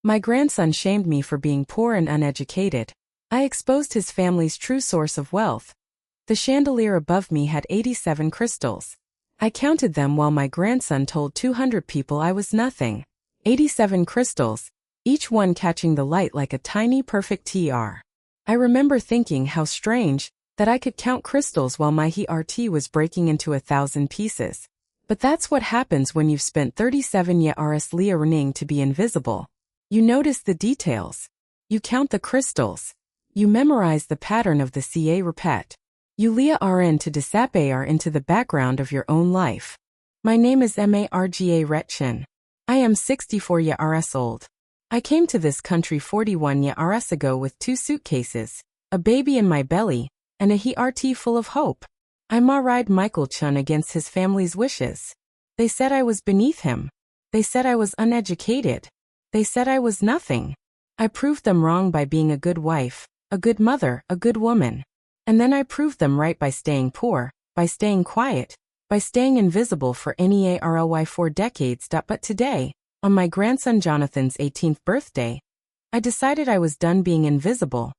My grandson shamed me for being poor and uneducated. I exposed his family's true source of wealth. The chandelier above me had 87 crystals. I counted them while my grandson told 200 people I was nothing. 87 crystals, each one catching the light like a tiny perfect TR. I remember thinking how strange that I could count crystals while my heart was breaking into 1,000 pieces. But that's what happens when you've spent 37 years learning to be invisible. You notice the details. You count the crystals. You memorize the pattern of the CA repet. You RN to disappear into the background of your own life. My name is Marga Retchen. I am 64 years old. I came to this country 41 years ago with 2 suitcases, a baby in my belly, and a heart full of hope. I married Michael Chun against his family's wishes. They said I was beneath him. They said I was uneducated. They said I was nothing. I proved them wrong by being a good wife, a good mother, a good woman. And then I proved them right by staying poor, by staying quiet, by staying invisible for NEARLY 4 decades. But today, on my grandson Jonathan's 18th birthday, I decided I was done being invisible.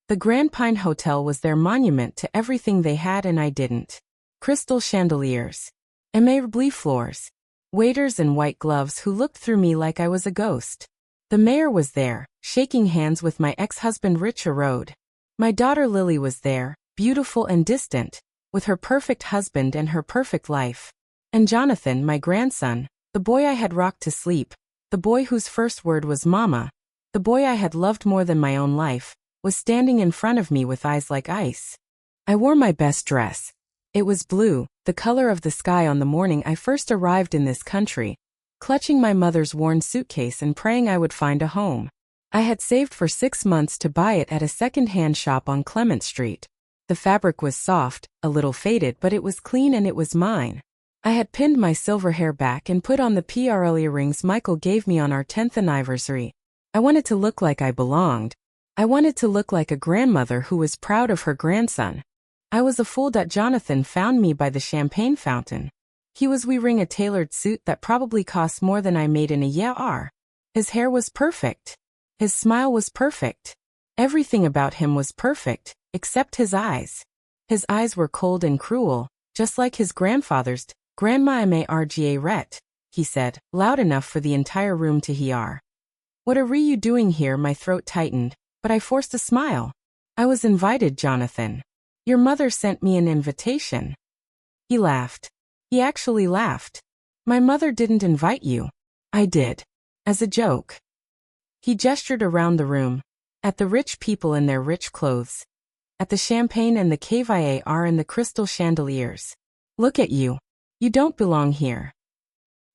The Grand Pine Hotel was their monument to everything they had and I didn't. Crystal chandeliers, blue floors, waiters in white gloves who looked through me like I was a ghost. The mayor was there, shaking hands with my ex-husband Richard. My daughter Lily was there, beautiful and distant, with her perfect husband and her perfect life. And Jonathan, my grandson, the boy I had rocked to sleep, the boy whose first word was mama, the boy I had loved more than my own life, was standing in front of me with eyes like ice. I wore my best dress. It was blue, the color of the sky on the morning I first arrived in this country, clutching my mother's worn suitcase and praying I would find a home. I had saved for 6 months to buy it at a second-hand shop on Clement Street. The fabric was soft, a little faded, but it was clean and it was mine. I had pinned my silver hair back and put on the pearl earrings Michael gave me on our 10th anniversary. I wanted to look like I belonged. I wanted to look like a grandmother who was proud of her grandson. I was a fool that Jonathan found me by the champagne fountain. He was wearing a tailored suit that probably cost more than I made in a year. His hair was perfect. His smile was perfect. Everything about him was perfect, except his eyes. His eyes were cold and cruel, just like his grandfather's. Grandma Marga Ret, he said, loud enough for the entire room to hear. What are you doing here? My throat tightened, but I forced a smile. I was invited, Jonathan. Your mother sent me an invitation. He laughed. He actually laughed. My mother didn't invite you. I did. As a joke. He gestured around the room, at the rich people in their rich clothes, at the champagne and the caviar and the crystal chandeliers. Look at you. You don't belong here.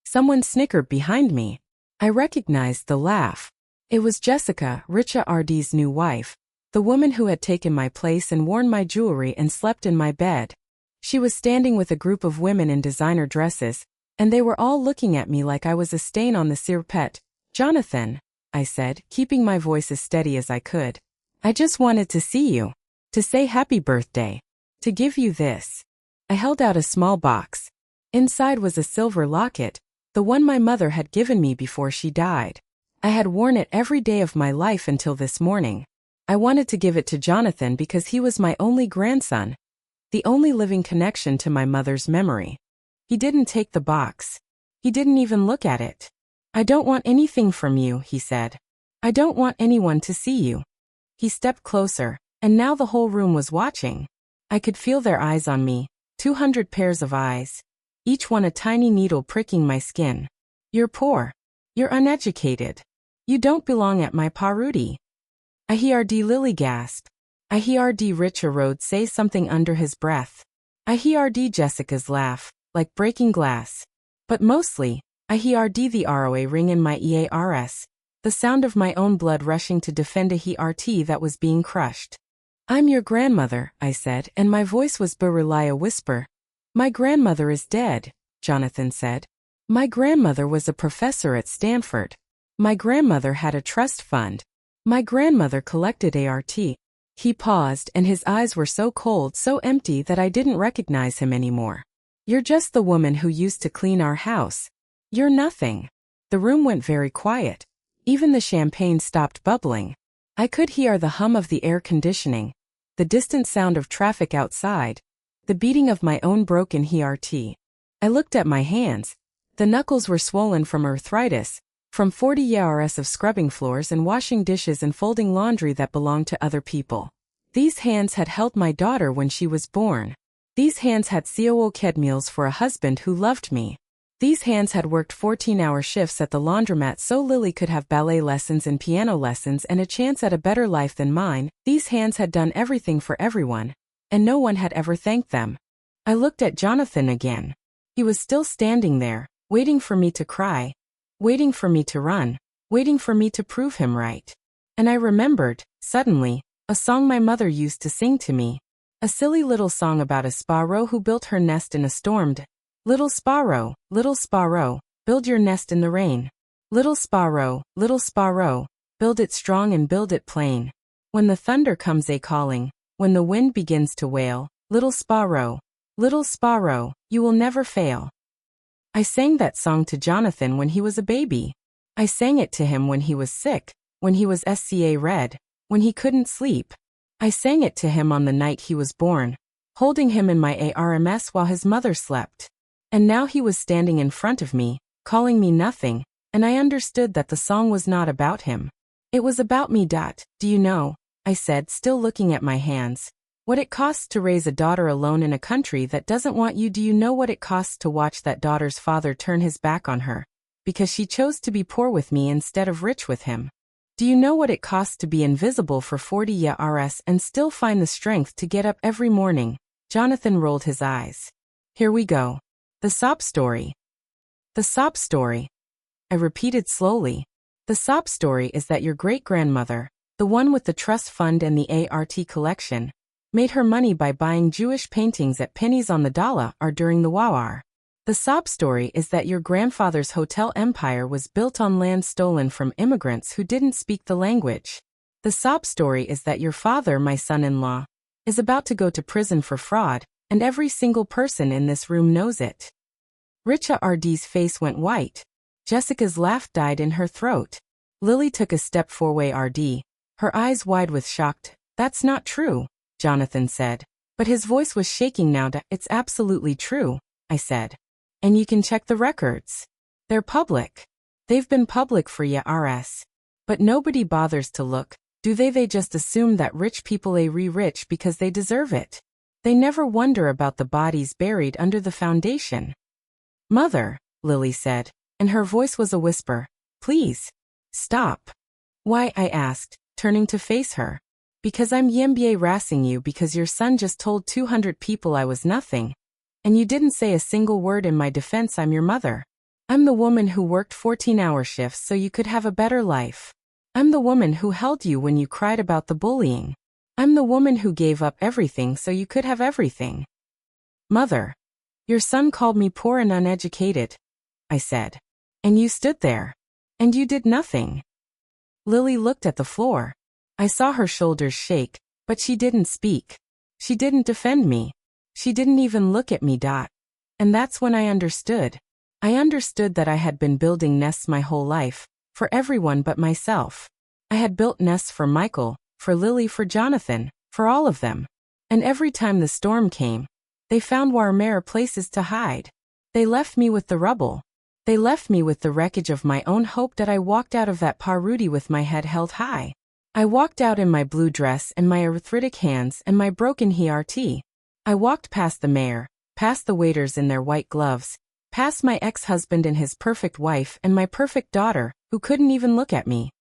Someone snickered behind me. I recognized the laugh. It was Jessica, Richard's new wife, the woman who had taken my place and worn my jewelry and slept in my bed. She was standing with a group of women in designer dresses, and they were all looking at me like I was a stain on the cirpet. Jonathan, I said, keeping my voice as steady as I could. I just wanted to see you. To say happy birthday. To give you this. I held out a small box. Inside was a silver locket, the one my mother had given me before she died. I had worn it every day of my life until this morning. I wanted to give it to Jonathan because he was my only grandson, the only living connection to my mother's memory. He didn't take the box. He didn't even look at it. I don't want anything from you, he said. I don't want anyone to see you. He stepped closer, and now the whole room was watching. I could feel their eyes on me, 200 pairs of eyes. Each one a tiny needle pricking my skin. You're poor. You're uneducated. You don't belong at my party. I heard Lily gasp. I heard Richard say something under his breath. I heard Jessica's laugh, like breaking glass. But mostly, I heard the ROA ring in my ears, the sound of my own blood rushing to defend a heart that was being crushed. I'm your grandmother, I said, and my voice was barely a whisper. My grandmother is dead, Jonathan said. My grandmother was a professor at Stanford. My grandmother had a trust fund. My grandmother collected ART. He paused and his eyes were so cold, so empty that I didn't recognize him anymore. You're just the woman who used to clean our house. You're nothing. The room went very quiet. Even the champagne stopped bubbling. I could hear the hum of the air conditioning, the distant sound of traffic outside, the beating of my own broken heart. I looked at my hands. The knuckles were swollen from arthritis, from 40 years of scrubbing floors and washing dishes and folding laundry that belonged to other people. These hands had held my daughter when she was born. These hands had cooked meals for a husband who loved me. These hands had worked 14-hour shifts at the laundromat so Lily could have ballet lessons and piano lessons and a chance at a better life than mine. These hands had done everything for everyone, and no one had ever thanked them. I looked at Jonathan again. He was still standing there, waiting for me to cry, waiting for me to run, waiting for me to prove him right. And I remembered, suddenly, a song my mother used to sing to me. A silly little song about a sparrow who built her nest in a storm. Little sparrow, build your nest in the rain. Little sparrow, build it strong and build it plain. When the thunder comes a-calling, when the wind begins to wail, little sparrow, you will never fail. I sang that song to Jonathan when he was a baby. I sang it to him when he was sick, when he was SCA red, when he couldn't sleep. I sang it to him on the night he was born, holding him in my arms while his mother slept. And now he was standing in front of me, calling me nothing, and I understood that the song was not about him. It was about me. Do you know, I said, still looking at my hands, what it costs to raise a daughter alone in a country that doesn't want you? Do you know what it costs to watch that daughter's father turn his back on her, because she chose to be poor with me instead of rich with him? Do you know what it costs to be invisible for 40 years and still find the strength to get up every morning? Jonathan rolled his eyes. Here we go. The sob story. The sob story. I repeated slowly. The sob story is that your great-grandmother, the one with the trust fund and the art collection, made her money by buying Jewish paintings at pennies on the dollar or during the war. The sob story is that your grandfather's hotel empire was built on land stolen from immigrants who didn't speak the language. The sob story is that your father, my son-in-law, is about to go to prison for fraud, and every single person in this room knows it. Richa RD's face went white. Jessica's laugh died in her throat. Lily took a step forward. RD, her eyes wide with shock. That's not true, Jonathan said. But his voice was shaking now. It's absolutely true, I said. And you can check the records. They're public. They've been public for years. But nobody bothers to look, do they? They just assume that rich people are rich because they deserve it. They never wonder about the bodies buried under the foundation. Mother, Lily said, and her voice was a whisper, please, stop. Why? I asked, turning to face her. Because I'm embarrassing you because your son just told 200 people I was nothing. And you didn't say a single word in my defense. I'm your mother. I'm the woman who worked 14-hour shifts so you could have a better life. I'm the woman who held you when you cried about the bullying. I'm the woman who gave up everything so you could have everything. Mother, your son called me poor and uneducated, I said. And you stood there. And you did nothing. Lily looked at the floor. I saw her shoulders shake, but she didn't speak. She didn't defend me. She didn't even look at me. And that's when I understood. I understood that I had been building nests my whole life, for everyone but myself. I had built nests for Michael, for Lily, for Jonathan, for all of them. And every time the storm came, they found warmer places to hide. They left me with the rubble. They left me with the wreckage of my own hope. That I walked out of that party with my head held high. I walked out in my blue dress and my arthritic hands and my broken heart. I walked past the mayor, past the waiters in their white gloves, past my ex-husband and his perfect wife and my perfect daughter, who couldn't even look at me.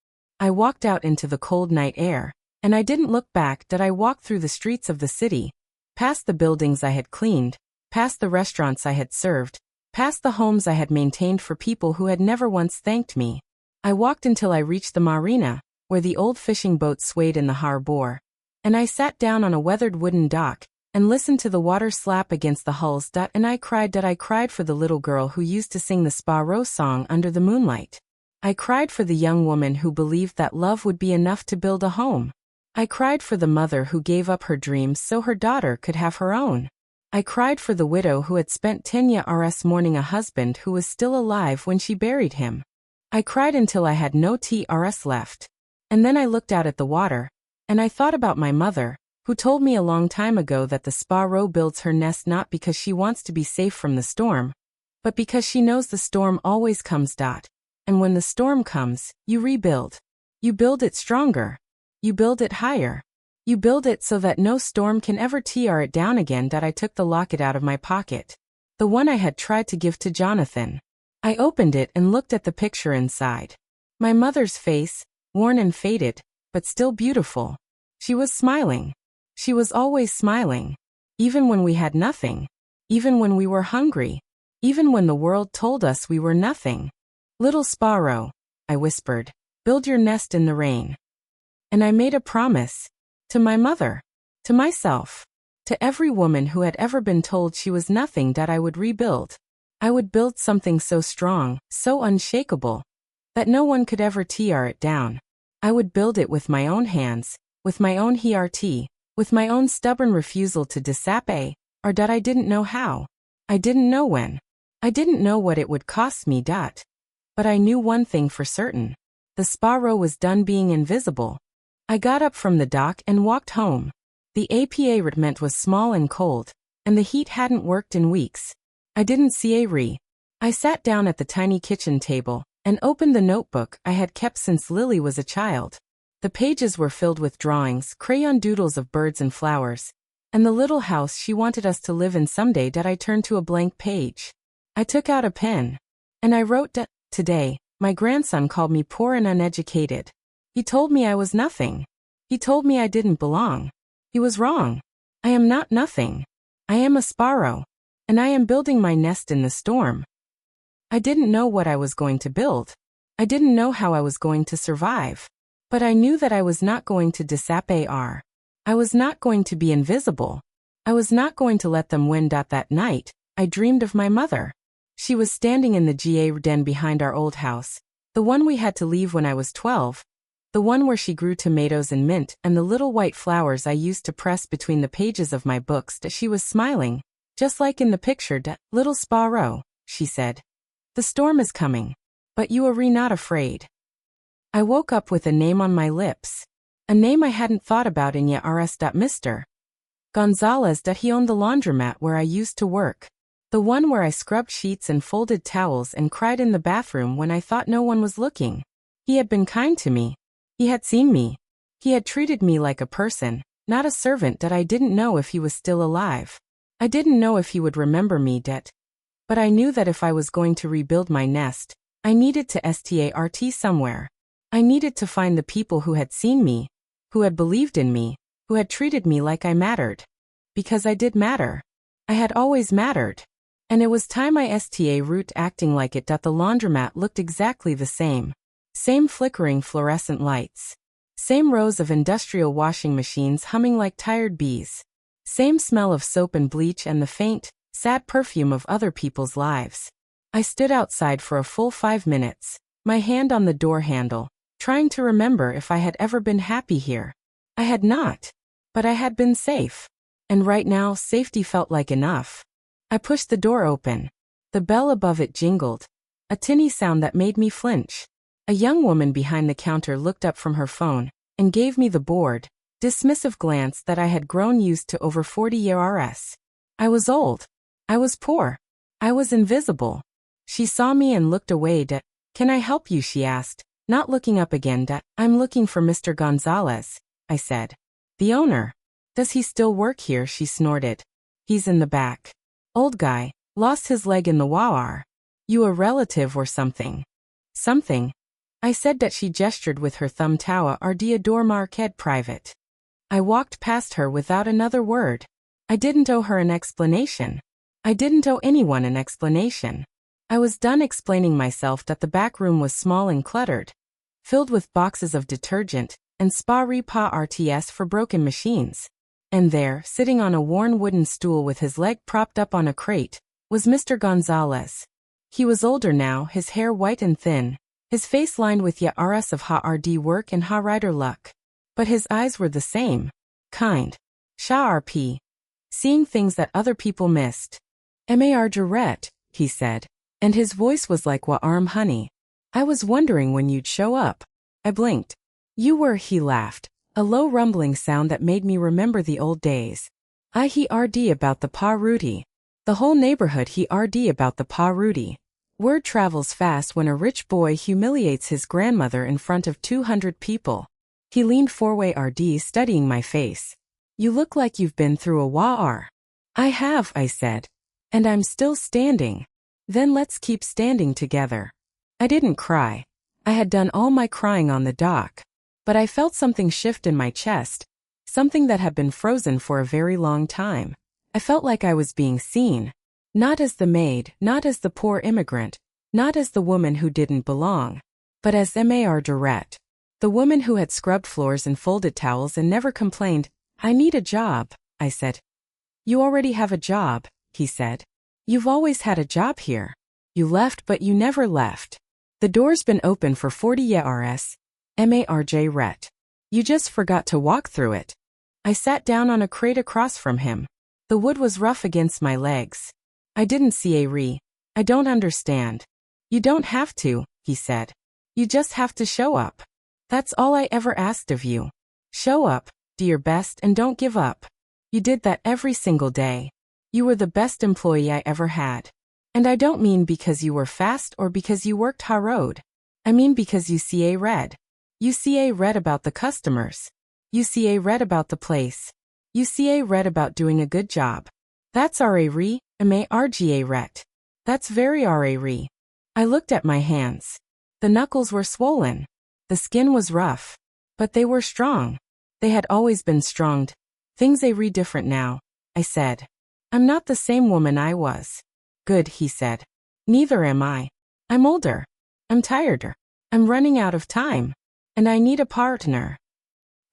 I walked out into the cold night air, and I didn't look back. That I walked through the streets of the city, past the buildings I had cleaned, past the restaurants I had served, past the homes I had maintained for people who had never once thanked me. I walked until I reached the marina, where the old fishing boats swayed in the harbor, and I sat down on a weathered wooden dock, and listened to the water slap against the hulls. And I cried for the little girl who used to sing the Sparrow song under the moonlight. I cried for the young woman who believed that love would be enough to build a home. I cried for the mother who gave up her dreams so her daughter could have her own. I cried for the widow who had spent 10 years mourning a husband who was still alive when she buried him. I cried until I had no TRS left. And then I looked out at the water, and I thought about my mother, who told me a long time ago that the sparrow builds her nest not because she wants to be safe from the storm, but because she knows the storm always comes. And when the storm comes, you rebuild. You build it stronger. You build it higher. You build it so that no storm can ever tear it down again. I took the locket out of my pocket, the one I had tried to give to Jonathan. I opened it and looked at the picture inside. My mother's face, worn and faded, but still beautiful. She was smiling. She was always smiling. Even when we had nothing. Even when we were hungry. Even when the world told us we were nothing. Little sparrow, I whispered, build your nest in the rain. And I made a promise. To my mother. To myself. To every woman who had ever been told she was nothing that I would rebuild. I would build something so strong, so unshakable, that no one could ever tear it down. I would build it with my own hands, with my own heart, with my own stubborn refusal to disobey, or that I didn't know how. I didn't know when. I didn't know what it would cost me. But I knew one thing for certain. The sparrow was done being invisible. I got up from the dock and walked home. The apartment was small and cold, and the heat hadn't worked in weeks. I didn't see a re. I sat down at the tiny kitchen table and opened the notebook I had kept since Lily was a child. The pages were filled with drawings, crayon doodles of birds and flowers, and the little house she wanted us to live in someday. I turned to a blank page. I took out a pen, and I wrote, today, my grandson called me poor and uneducated. He told me I was nothing. He told me I didn't belong. He was wrong. I am not nothing. I am a sparrow. And I am building my nest in the storm. I didn't know what I was going to build. I didn't know how I was going to survive. But I knew that I was not going to disobey. I was not going to be invisible. I was not going to let them win. That night, I dreamed of my mother. She was standing in the garden behind our old house, the one we had to leave when I was 12, the one where she grew tomatoes and mint and the little white flowers I used to press between the pages of my books. She was smiling. Just like in the picture. Little sparrow, she said. The storm is coming. But you are not afraid. I woke up with a name on my lips. A name I hadn't thought about in yet. Mr. Gonzalez. He owned the laundromat where I used to work. The one where I scrubbed sheets and folded towels and cried in the bathroom when I thought no one was looking. He had been kind to me. He had seen me. He had treated me like a person, not a servant. I didn't know if he was still alive. I didn't know if he would remember me. But I knew that if I was going to rebuild my nest, I needed to start somewhere. I needed to find the people who had seen me, who had believed in me, who had treated me like I mattered. Because I did matter. I had always mattered. And it was time I root acting like it. The laundromat looked exactly the same. Same flickering fluorescent lights. Same rows of industrial washing machines humming like tired bees. Same smell of soap and bleach and the faint, sad perfume of other people's lives. I stood outside for a full 5 minutes, my hand on the door handle, trying to remember if I had ever been happy here. I had not. But I had been safe. And right now, safety felt like enough. I pushed the door open. The bell above it jingled, a tinny sound that made me flinch. A young woman behind the counter looked up from her phone and gave me the bored, dismissive glance that I had grown used to over 40 years. I was old. I was poor. I was invisible. She saw me and looked away. Can I help you? She asked, not looking up again. I'm looking for Mr. Gonzalez, I said. The owner. Does he still work here? She snorted. He's in the back. Old guy, lost his leg in the war. You a relative or something? Something. I said. She gestured with her thumb. Tawa Ardea Marquette private. I walked past her without another word. I didn't owe her an explanation. I didn't owe anyone an explanation. I was done explaining myself. The back room was small and cluttered, filled with boxes of detergent and spa repa RTS for broken machines. And there, sitting on a worn wooden stool with his leg propped up on a crate, was Mr. Gonzalez. He was older now, his hair white and thin, his face lined with years of hard work and rider luck. But his eyes were the same. Kind. Sharp. Seeing things that other people missed. Mar Jarrett, he said. And his voice was like warm honey. I was wondering when you'd show up. I blinked. You were, he laughed, a low rumbling sound that made me remember the old days. He RD about the Pa Rudy. The whole neighborhood he RD about the Pa Rudy. Word travels fast when a rich boy humiliates his grandmother in front of 200 people. He leaned forward RD studying my face. You look like you've been through a war. I have, I said. And I'm still standing. Then let's keep standing together. I didn't cry. I had done all my crying on the dock. But I felt something shift in my chest. Something that had been frozen for a very long time. I felt like I was being seen. Not as the maid, not as the poor immigrant, not as the woman who didn't belong, but as Mar Durrett. The woman who had scrubbed floors and folded towels and never complained. I need a job, I said. You already have a job, he said. You've always had a job here. You left but you never left. The door's been open for 40 years. Marj Rhett. You just forgot to walk through it. I sat down on a crate across from him. The wood was rough against my legs. I didn't see a re. I don't understand. You don't have to, he said. You just have to show up. That's all I ever asked of you. Show up, do your best and don't give up. You did that every single day. You were the best employee I ever had. And I don't mean because you were fast or because you worked hard. I mean because you see a red. You see a red about the customers. You see a red about the place. You see a red about doing a good job. That's re, marga ret. That's very re. I looked at my hands. The knuckles were swollen. The skin was rough. But they were strong. They had always been strong. Things re different now, I said. I'm not the same woman I was. Good, he said. Neither am I. I'm older. I'm tireder. I'm running out of time. And I need a partner.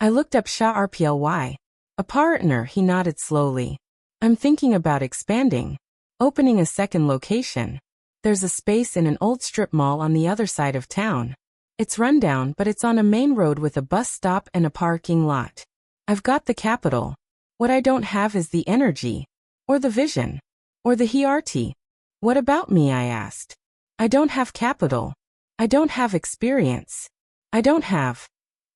I looked up Shah RPLY. A partner, he nodded slowly. I'm thinking about expanding. Opening a second location. There's a space in an old strip mall on the other side of town. It's rundown but it's on a main road with a bus stop and a parking lot. I've got the capital. What I don't have is the energy. Or the vision. Or the hierarchy. What about me, I asked. I don't have capital. I don't have experience. I don't have.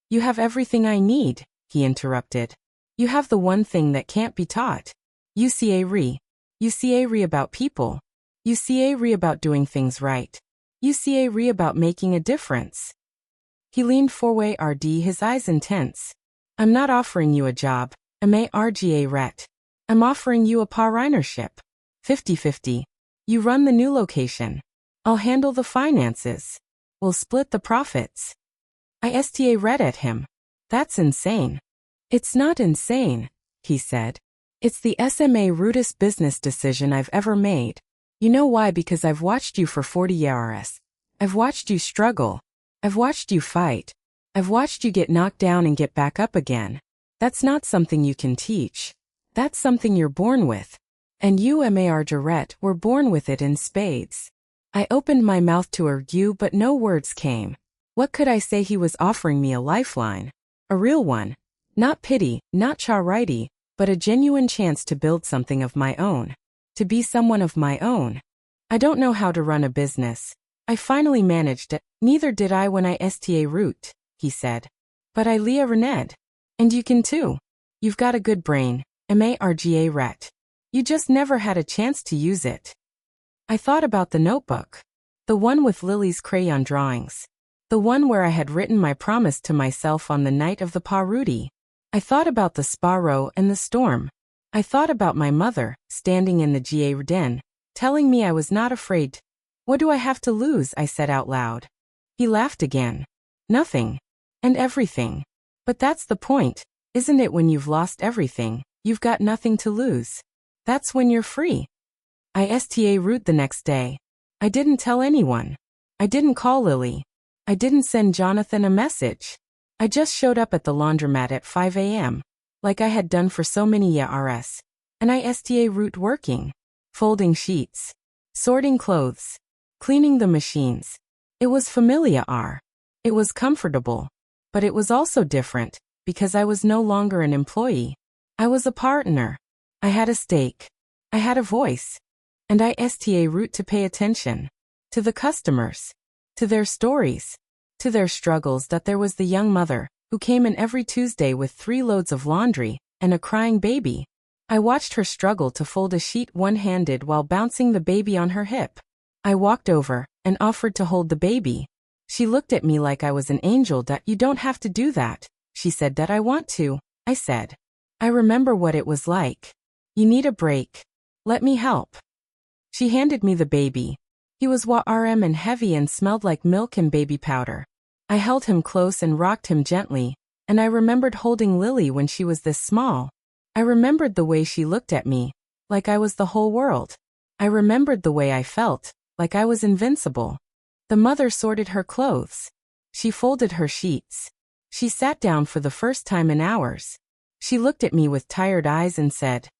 You have everything I need, he interrupted. You have the one thing that can't be taught. You see a re. You see a re about people. You see a re about doing things right. You see a re about making a difference. He leaned forward RD, his eyes intense. I'm not offering you a job, marga ret. I'm offering you a partnership. 50-50. You run the new location. I'll handle the finances. We'll split the profits. I read at him. That's insane. It's not insane, he said. It's the rudest business decision I've ever made. You know why? Because I've watched you for 40 years. I've watched you struggle. I've watched you fight. I've watched you get knocked down and get back up again. That's not something you can teach. That's something you're born with. And you, Mar Durrett, were born with it in spades. I opened my mouth to argue but no words came. What could I say? He was offering me a lifeline. A real one. Not pity, not charity, but a genuine chance to build something of my own. To be someone of my own. I don't know how to run a business. I finally managed it. Neither did I when I sta root, he said. But I Leah Rened. And you can too. You've got a good brain, marga ret. You just never had a chance to use it. I thought about the notebook. The one with Lily's crayon drawings. The one where I had written my promise to myself on the night of the Pa Rudy. I thought about the sparrow and the storm. I thought about my mother, standing in the GA den, telling me I was not afraid. What do I have to lose? I said out loud. He laughed again. Nothing. And everything. But that's the point, isn't it? When you've lost everything, you've got nothing to lose. That's when you're free. I sta root the next day. I didn't tell anyone. I didn't call Lily. I didn't send Jonathan a message. I just showed up at the laundromat at 5 a.m., like I had done for so many years. And I sta root working. Folding sheets. Sorting clothes. Cleaning the machines. It was familiar. It was comfortable. But it was also different, because I was no longer an employee. I was a partner. I had a stake. I had a voice. And I sta root to pay attention. To the customers. to their stories, to their struggles. That there was the young mother, who came in every Tuesday with 3 loads of laundry, and a crying baby. I watched her struggle to fold a sheet one-handed while bouncing the baby on her hip. I walked over, and offered to hold the baby. She looked at me like I was an angel. That you don't have to do that, she said. That I want to, I said. I remember what it was like. You need a break. Let me help. She handed me the baby. He was warm and heavy and smelled like milk and baby powder. I held him close and rocked him gently, and I remembered holding Lily when she was this small. I remembered the way she looked at me, like I was the whole world. I remembered the way I felt, like I was invincible. The mother sorted her clothes. She folded her sheets. She sat down for the first time in hours. She looked at me with tired eyes and said,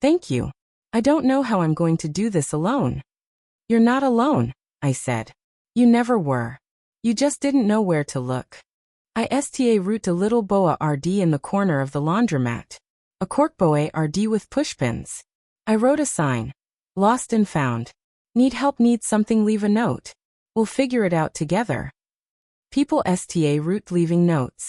"Thank you. I don't know how I'm going to do this alone." "You're not alone," I said. "You never were. You just didn't know where to look." I root a little boa RD in the corner of the laundromat. A cork boa RD with pushpins. I wrote a sign. Lost and found. Need help, need something, leave a note. We'll figure it out together. People root leaving notes.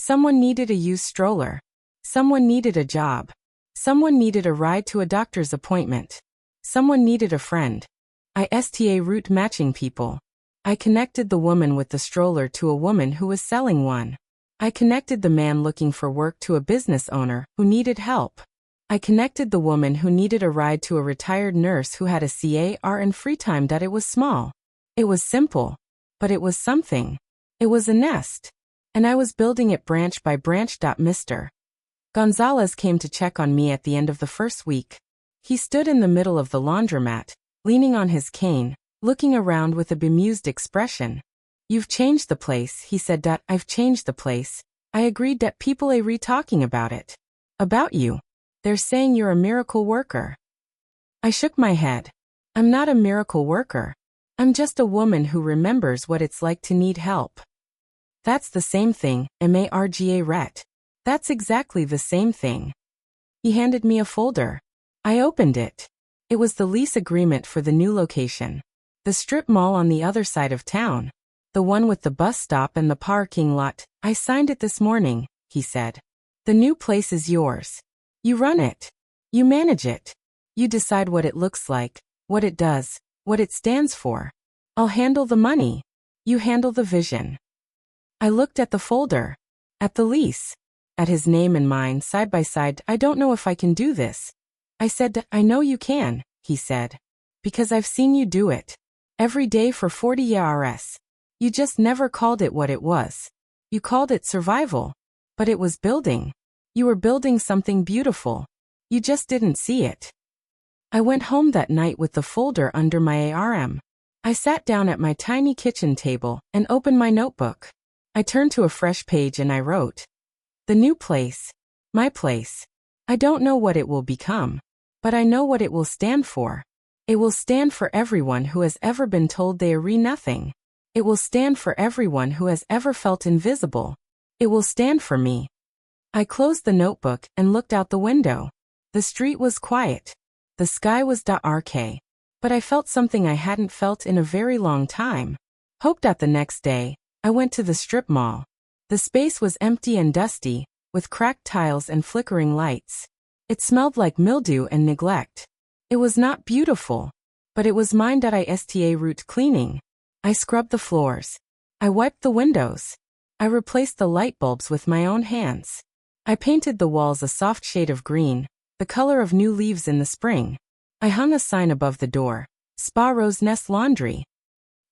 Someone needed a used stroller. Someone needed a job. Someone needed a ride to a doctor's appointment. Someone needed a friend. I root matching people. I connected the woman with the stroller to a woman who was selling one. I connected the man looking for work to a business owner who needed help. I connected the woman who needed a ride to a retired nurse who had a CAR and free time. That it was small. It was simple. But it was something. It was a nest. And I was building it branch by branch. Mr. Gonzalez came to check on me at the end of the first week. He stood in the middle of the laundromat, leaning on his cane, looking around with a bemused expression. "You've changed the place," he said. "I've changed the place." I agreed. People are talking about it. About you. They're saying you're a miracle worker. I shook my head. I'm not a miracle worker. I'm just a woman who remembers what it's like to need help. That's the same thing, Marga Ret. That's exactly the same thing. He handed me a folder. I opened it. It was the lease agreement for the new location. The strip mall on the other side of town. The one with the bus stop and the parking lot. "I signed it this morning," he said. "The new place is yours. You run it. You manage it. You decide what it looks like, what it does, what it stands for. I'll handle the money. You handle the vision." I looked at the folder. At the lease. At his name and mine side by side. "I don't know if I can do this." I said. "I know you can," he said. "Because I've seen you do it. Every day for 40 years. You just never called it what it was. You called it survival. But it was building. You were building something beautiful. You just didn't see it." I went home that night with the folder under my arm. I sat down at my tiny kitchen table and opened my notebook. I turned to a fresh page and I wrote, "The new place. My place. I don't know what it will become. But I know what it will stand for. It will stand for everyone who has ever been told they are nothing. It will stand for everyone who has ever felt invisible. It will stand for me." I closed the notebook and looked out the window. The street was quiet. The sky was dark. But I felt something I hadn't felt in a very long time. Hope. The next day, I went to the strip mall. The space was empty and dusty, with cracked tiles and flickering lights. It smelled like mildew and neglect. It was not beautiful. But it was mine. Root cleaning. I scrubbed the floors. I wiped the windows. I replaced the light bulbs with my own hands. I painted the walls a soft shade of green, the color of new leaves in the spring. I hung a sign above the door, Spa Rose Nest Laundry.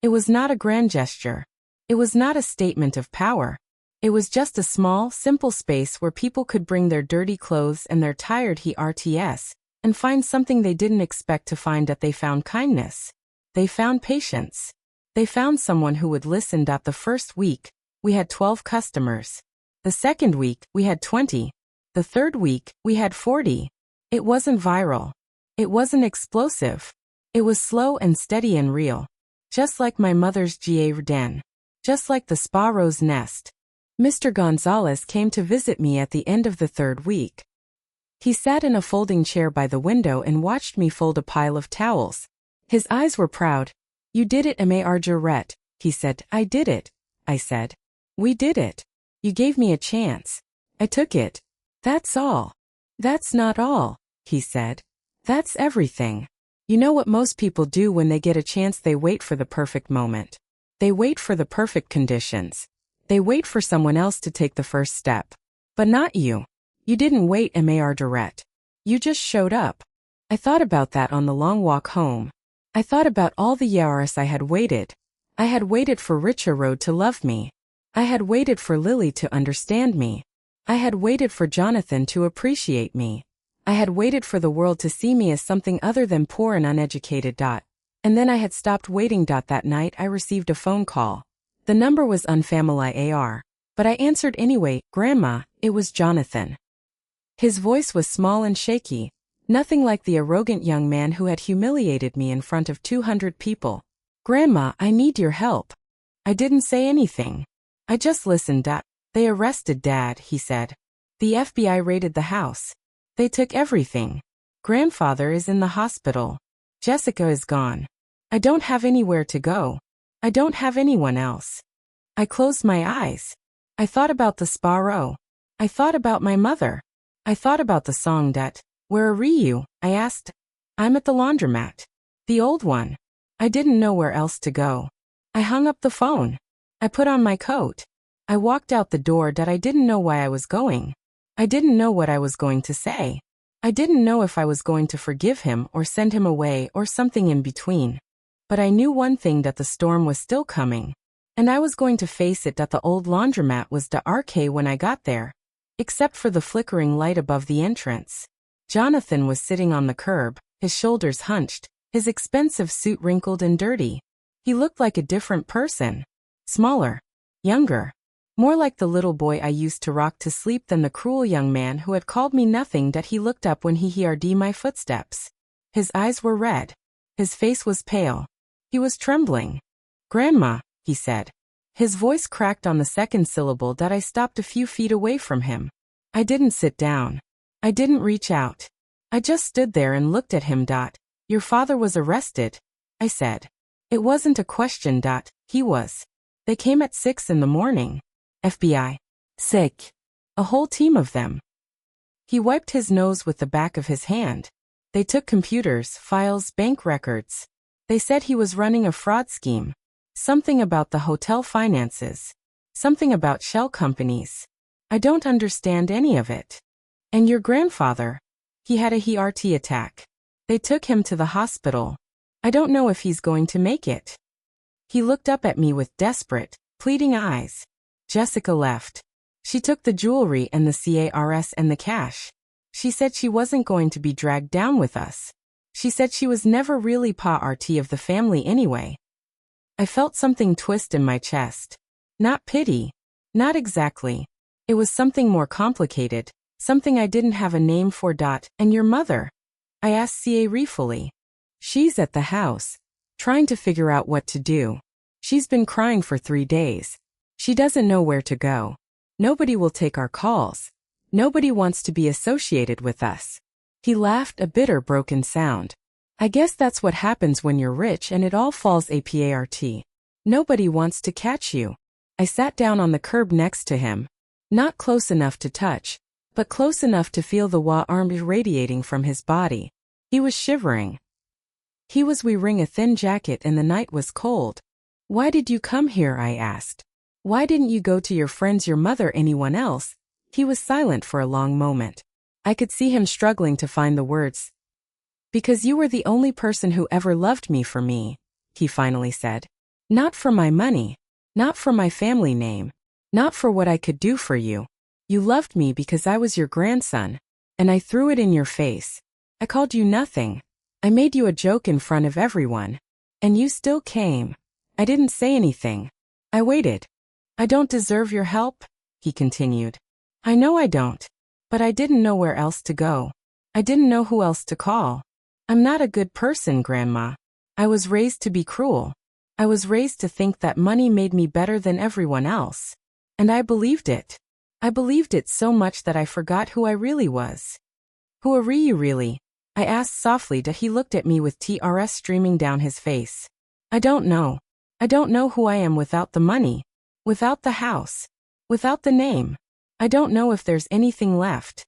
It was not a grand gesture. It was not a statement of power. It was just a small, simple space where people could bring their dirty clothes and their tired hearts and find something they didn't expect to find. They found kindness. They found patience. They found someone who would listen. The first week, we had 12 customers. The second week, we had 20. The third week, we had 40. It wasn't viral. It wasn't explosive. It was slow and steady and real. Just like my mother's garden. Just like the Spa Rose Nest. Mr. Gonzalez came to visit me at the end of the third week. He sat in a folding chair by the window and watched me fold a pile of towels. His eyes were proud. "You did it, Marga Ret. He said. I did it, I said. We did it. You gave me a chance. I took it. That's all. That's not all, he said. That's everything. You know what most people do when they get a chance? They wait for the perfect moment. They wait for the perfect conditions. They wait for someone else to take the first step. But not you. You didn't wait, Mar Durrett. You just showed up. I thought about that on the long walk home. I thought about all the years I had waited. I had waited for Richa Road to love me. I had waited for Lily to understand me. I had waited for Jonathan to appreciate me. I had waited for the world to see me as something other than poor and uneducated. And then I had stopped waiting. That night I received a phone call. The number was unfamiliar AR, but I answered anyway. Grandma, it was Jonathan. His voice was small and shaky, nothing like the arrogant young man who had humiliated me in front of 200 people. Grandma, I need your help. I didn't say anything. I just listened. They arrested Dad, he said. The FBI raided the house. They took everything. Grandfather is in the hospital. Jessica is gone. I don't have anywhere to go. I don't have anyone else. I closed my eyes. I thought about the sparrow. I thought about my mother. I thought about the song. Where are you? I asked. I'm at the laundromat. The old one. I didn't know where else to go. I hung up the phone. I put on my coat. I walked out the door. I didn't know why I was going. I didn't know what I was going to say. I didn't know if I was going to forgive him or send him away or something in between. But I knew one thing, that the storm was still coming. And I was going to face it. The old laundromat was dark when I got there, except for the flickering light above the entrance. Jonathan was sitting on the curb, his shoulders hunched, his expensive suit wrinkled and dirty. He looked like a different person. Smaller. Younger. More like the little boy I used to rock to sleep than the cruel young man who had called me nothing. He looked up when he heard my footsteps. His eyes were red. His face was pale. He was trembling. Grandma, he said. His voice cracked on the second syllable. I stopped a few feet away from him. I didn't sit down. I didn't reach out. I just stood there and looked at him. Your father was arrested, I said. It wasn't a question. He was. They came at 6 in the morning. FBI. Sick. A whole team of them. He wiped his nose with the back of his hand. They took computers, files, bank records. They said he was running a fraud scheme. Something about the hotel finances. Something about shell companies. I don't understand any of it. And your grandfather? He had a heart attack. They took him to the hospital. I don't know if he's going to make it. He looked up at me with desperate, pleading eyes. Jessica left. She took the jewelry and the cars and the cash. She said she wasn't going to be dragged down with us. She said she was never really part of the family anyway. I felt something twist in my chest. Not pity. Not exactly. It was something more complicated, something I didn't have a name for. And your mother? I asked ruefully. She's at the house, trying to figure out what to do. She's been crying for 3 days. She doesn't know where to go. Nobody will take our calls. Nobody wants to be associated with us. He laughed, a bitter, broken sound. I guess that's what happens when you're rich and it all falls apart. Nobody wants to catch you. I sat down on the curb next to him. Not close enough to touch, but close enough to feel the warmth radiating from his body. He was shivering. He was wearing a thin jacket and the night was cold. Why did you come here? I asked. Why didn't you go to your friends, your mother, anyone else? He was silent for a long moment. I could see him struggling to find the words. Because you were the only person who ever loved me for me, he finally said. Not for my money. Not for my family name. Not for what I could do for you. You loved me because I was your grandson. And I threw it in your face. I called you nothing. I made you a joke in front of everyone. And you still came. I didn't say anything. I waited. I don't deserve your help, he continued. I know I don't. But I didn't know where else to go. I didn't know who else to call. I'm not a good person, Grandma. I was raised to be cruel. I was raised to think that money made me better than everyone else. And I believed it. I believed it so much that I forgot who I really was. Who are you really? I asked softly. He looked at me with tears streaming down his face. I don't know. I don't know who I am without the money, without the house, without the name. I don't know if there's anything left.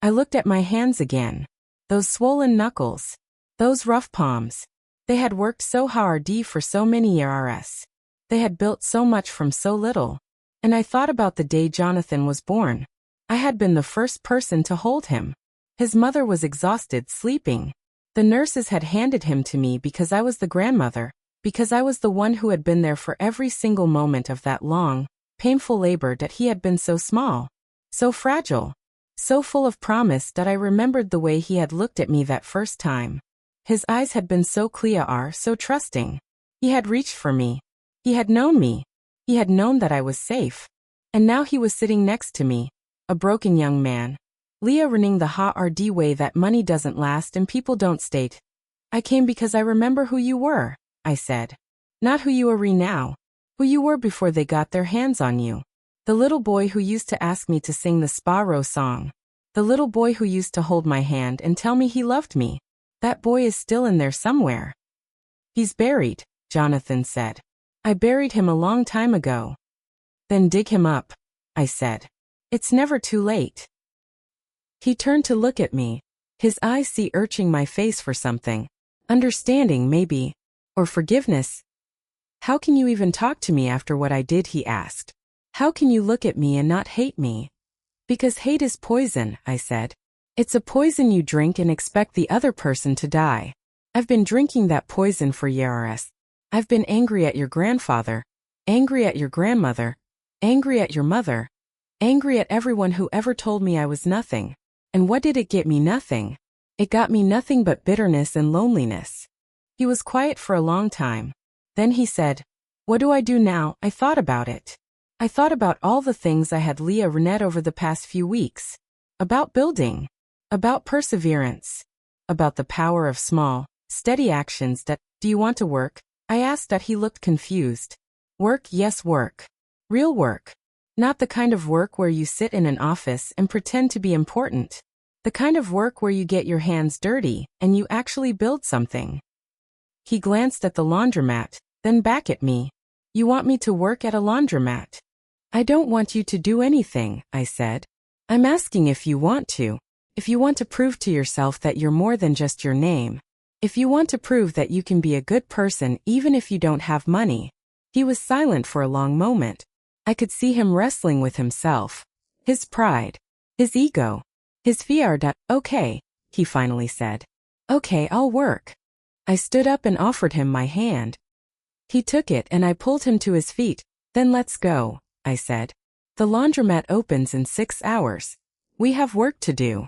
I looked at my hands again. Those swollen knuckles. Those rough palms. They had worked so hard for so many years. They had built so much from so little. And I thought about the day Jonathan was born. I had been the first person to hold him. His mother was exhausted, sleeping. The nurses had handed him to me because I was the grandmother, because I was the one who had been there for every single moment of that long, painful labor that he had been so small, so fragile, so full of promise that I remembered the way he had looked at me that first time. His eyes had been so clear, so trusting. He had reached for me. He had known me. He had known that I was safe. And now he was sitting next to me, a broken young man. Leah running the hard way that money doesn't last and people don't stay. I came because I remember who you were, I said. Not who you are now. Who you were before they got their hands on you. The little boy who used to ask me to sing the Sparrow song. The little boy who used to hold my hand and tell me he loved me. That boy is still in there somewhere. He's buried, Jonathan said. I buried him a long time ago. Then dig him up, I said. It's never too late. He turned to look at me, his eyes searching my face for something. Understanding, maybe. Or forgiveness. How can you even talk to me after what I did, he asked. How can you look at me and not hate me? Because hate is poison, I said. It's a poison you drink and expect the other person to die. I've been drinking that poison for years. I've been angry at your grandfather, angry at your grandmother, angry at your mother, angry at everyone who ever told me I was nothing. And what did it get me? Nothing. It got me nothing but bitterness and loneliness. He was quiet for a long time. Then he said, what do I do now? I thought about it. I thought about all the things I had Leah read over the past few weeks. About building. About perseverance. About the power of small, steady actions that, do you want to work? I asked that. He looked confused. Work, yes, work. Real work. Not the kind of work where you sit in an office and pretend to be important. The kind of work where you get your hands dirty and you actually build something. He glanced at the laundromat, then back at me. You want me to work at a laundromat? I don't want you to do anything, I said. I'm asking if you want to. If you want to prove to yourself that you're more than just your name. If you want to prove that you can be a good person even if you don't have money. He was silent for a long moment. I could see him wrestling with himself. His pride. His ego. His fear. Okay, he finally said. Okay, I'll work. I stood up and offered him my hand. He took it and I pulled him to his feet. Then let's go, I said. The laundromat opens in 6 hours. We have work to do.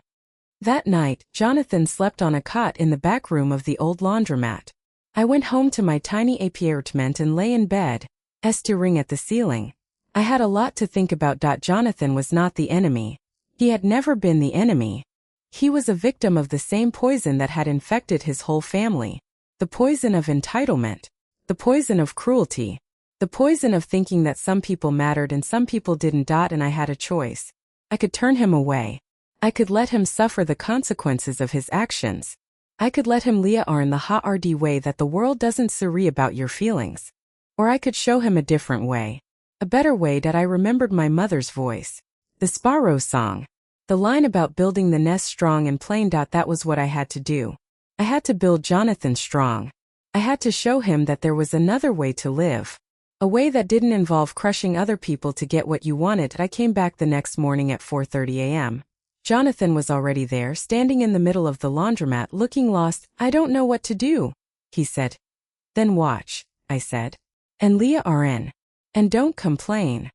That night, Jonathan slept on a cot in the back room of the old laundromat. I went home to my tiny apartment and lay in bed, staring at the ceiling. I had a lot to think about. Jonathan was not the enemy. He had never been the enemy. He was a victim of the same poison that had infected his whole family. The poison of entitlement. The poison of cruelty. The poison of thinking that some people mattered and some people didn't. And I had a choice. I could turn him away. I could let him suffer the consequences of his actions. I could let him live in the hard way that the world doesn't worry about your feelings. Or I could show him a different way. A better way. That I remembered my mother's voice. The Sparrow song. The line about building the nest strong and plain. That was what I had to do. I had to build Jonathan strong. I had to show him that there was another way to live. A way that didn't involve crushing other people to get what you wanted. I came back the next morning at 4:30 a.m. Jonathan was already there, standing in the middle of the laundromat, looking lost. I don't know what to do, he said. Then watch, I said. And Leah RN. And don't complain.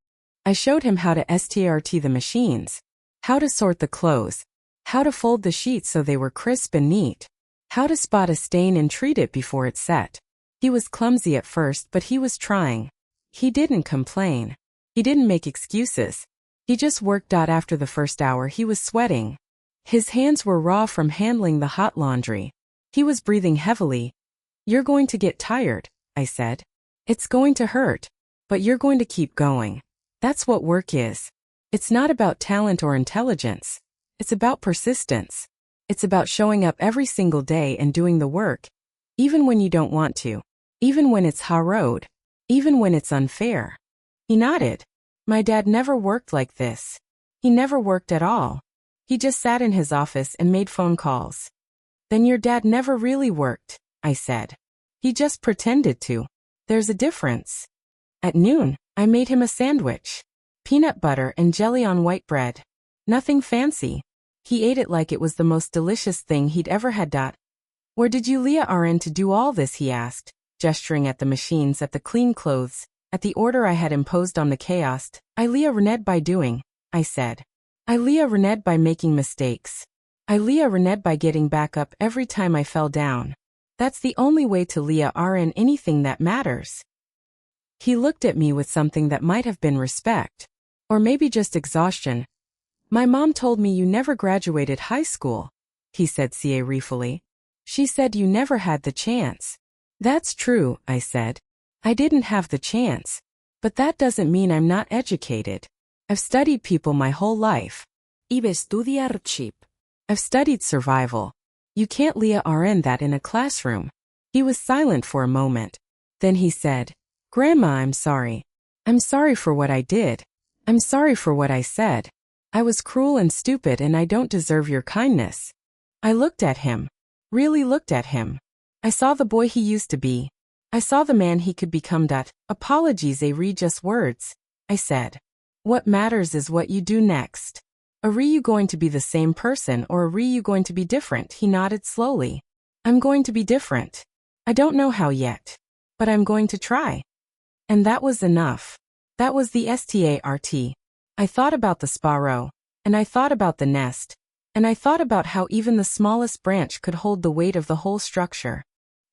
I showed him how to start the machines, how to sort the clothes, how to fold the sheets so they were crisp and neat, how to spot a stain and treat it before it's set. He was clumsy at first, but he was trying. He didn't complain. He didn't make excuses. He just worked. After the first hour he was sweating. His hands were raw from handling the hot laundry. He was breathing heavily. You're going to get tired, I said. It's going to hurt. But you're going to keep going. That's what work is. It's not about talent or intelligence. It's about persistence. It's about showing up every single day and doing the work. Even when you don't want to. Even when it's hard. Even when it's unfair. He nodded. My dad never worked like this. He never worked at all. He just sat in his office and made phone calls. Then your dad never really worked, I said. He just pretended to. There's a difference. At noon, I made him a sandwich. Peanut butter and jelly on white bread. Nothing fancy. He ate it like it was the most delicious thing he'd ever had. Where did you learn to do all this, he asked, gesturing at the machines, at the clean clothes, at the order I had imposed on the chaos. I learned by doing, I said. I learned by making mistakes. I learned by getting back up every time I fell down. That's the only way to learn anything that matters. He looked at me with something that might have been respect. Or maybe just exhaustion. My mom told me you never graduated high school, he said ruefully. She said you never had the chance. That's true, I said. I didn't have the chance. But that doesn't mean I'm not educated. I've studied people my whole life. Iba estudiar chip. I've studied survival. You can't learn that in a classroom. He was silent for a moment. Then he said, Grandma, I'm sorry. I'm sorry for what I did. I'm sorry for what I said. I was cruel and stupid and I don't deserve your kindness. I looked at him. Really looked at him. I saw the boy he used to be. I saw the man he could become. Apologies are just words, I said. What matters is what you do next. Are you going to be the same person or are you going to be different? He nodded slowly. I'm going to be different. I don't know how yet. But I'm going to try. And that was enough. That was the start. I thought about the sparrow. And I thought about the nest. And I thought about how even the smallest branch could hold the weight of the whole structure.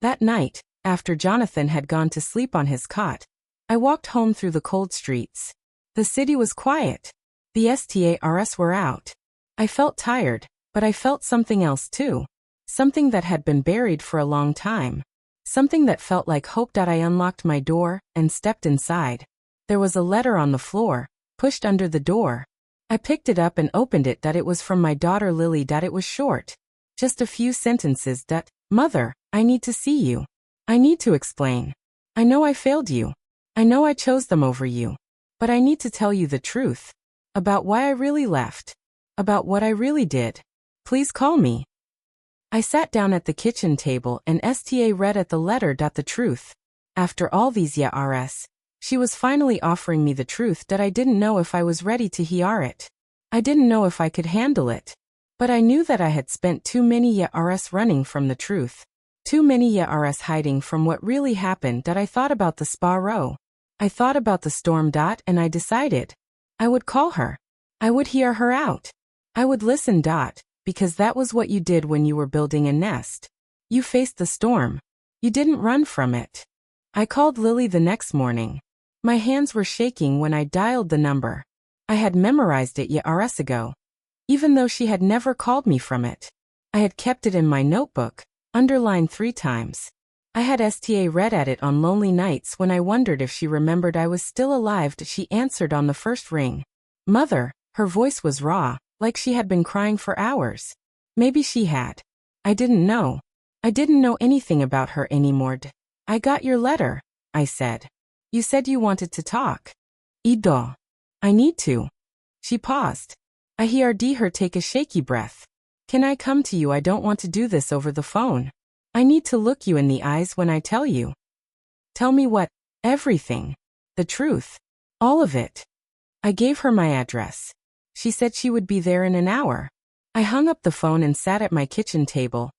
That night, after Jonathan had gone to sleep on his cot, I walked home through the cold streets. The city was quiet. The stars were out. I felt tired, but I felt something else too. Something that had been buried for a long time. Something that felt like hope. I unlocked my door and stepped inside. There was a letter on the floor, pushed under the door. I picked it up and opened it. It was from my daughter Lily. It was short. Just a few sentences. Mother, I need to see you. I need to explain. I know I failed you. I know I chose them over you. But I need to tell you the truth. About why I really left. About what I really did. Please call me. I sat down at the kitchen table and read at the letter. The truth. After all these years, she was finally offering me the truth. I didn't know if I was ready to hear it. I didn't know if I could handle it. But I knew that I had spent too many years running from the truth. Too many years hiding from what really happened. I thought about the sparrow. I thought about the storm. And I decided. I would call her. I would hear her out. I would listen. Because that was what you did when you were building a nest. You faced the storm. You didn't run from it. I called Lily the next morning. My hands were shaking when I dialed the number. I had memorized it years ago. Even though she had never called me from it. I had kept it in my notebook, underlined 3 times. I had read at it on lonely nights when I wondered if she remembered I was still alive. She answered on the first ring. Mother, her voice was raw, like she had been crying for hours. Maybe she had. I didn't know. I didn't know anything about her anymore. I got your letter, I said. You said you wanted to talk. Ido. I need to. She paused. I heard her take a shaky breath. Can I come to you? I don't want to do this over the phone. I need to look you in the eyes when I tell you. Tell me what? Everything. The truth. All of it. I gave her my address. She said she would be there in an hour. I hung up the phone and sat at my kitchen table,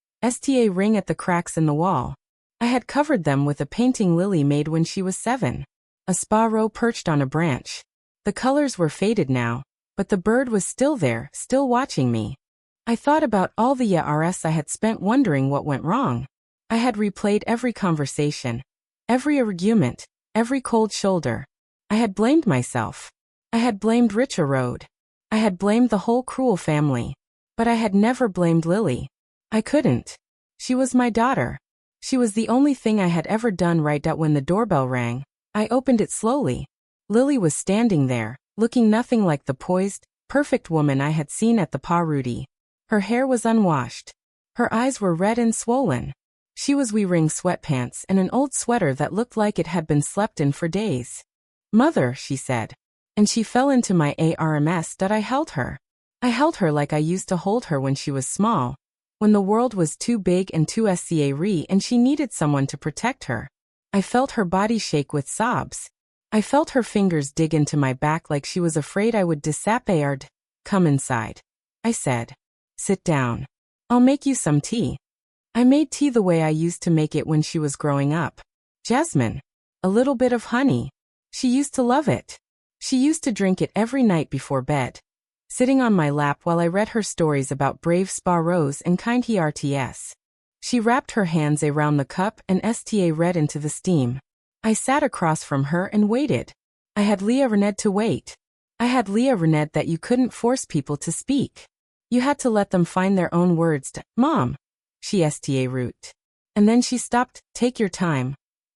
ring at the cracks in the wall. I had covered them with a painting Lily made when she was 7. A sparrow perched on a branch. The colors were faded now, but the bird was still there, still watching me. I thought about all the years I had spent wondering what went wrong. I had replayed every conversation, every argument, every cold shoulder. I had blamed myself. I had blamed Richa Road. I had blamed the whole cruel family. But I had never blamed Lily. I couldn't. She was my daughter. She was the only thing I had ever done right. When the doorbell rang, I opened it slowly. Lily was standing there, looking nothing like the poised, perfect woman I had seen at the Parudi. Her hair was unwashed. Her eyes were red and swollen. She was wearing sweatpants and an old sweater that looked like it had been slept in for days. "Mother," she said. And she fell into my arms that I held her. I held her like I used to hold her when she was small, when the world was too big and too scary and she needed someone to protect her. I felt her body shake with sobs. I felt her fingers dig into my back like she was afraid I would disappear. "Come inside," I said. "Sit down. I'll make you some tea." I made tea the way I used to make it when she was growing up. Jasmine. A little bit of honey. She used to love it. She used to drink it every night before bed, sitting on my lap while I read her stories about brave sparrows and kind hearts. She wrapped her hands around the cup and read into the steam. I sat across from her and waited. I had learned to wait. I had learned that you couldn't force people to speak. You had to let them find their own words. "Mom," she root. And then she stopped. "Take your time."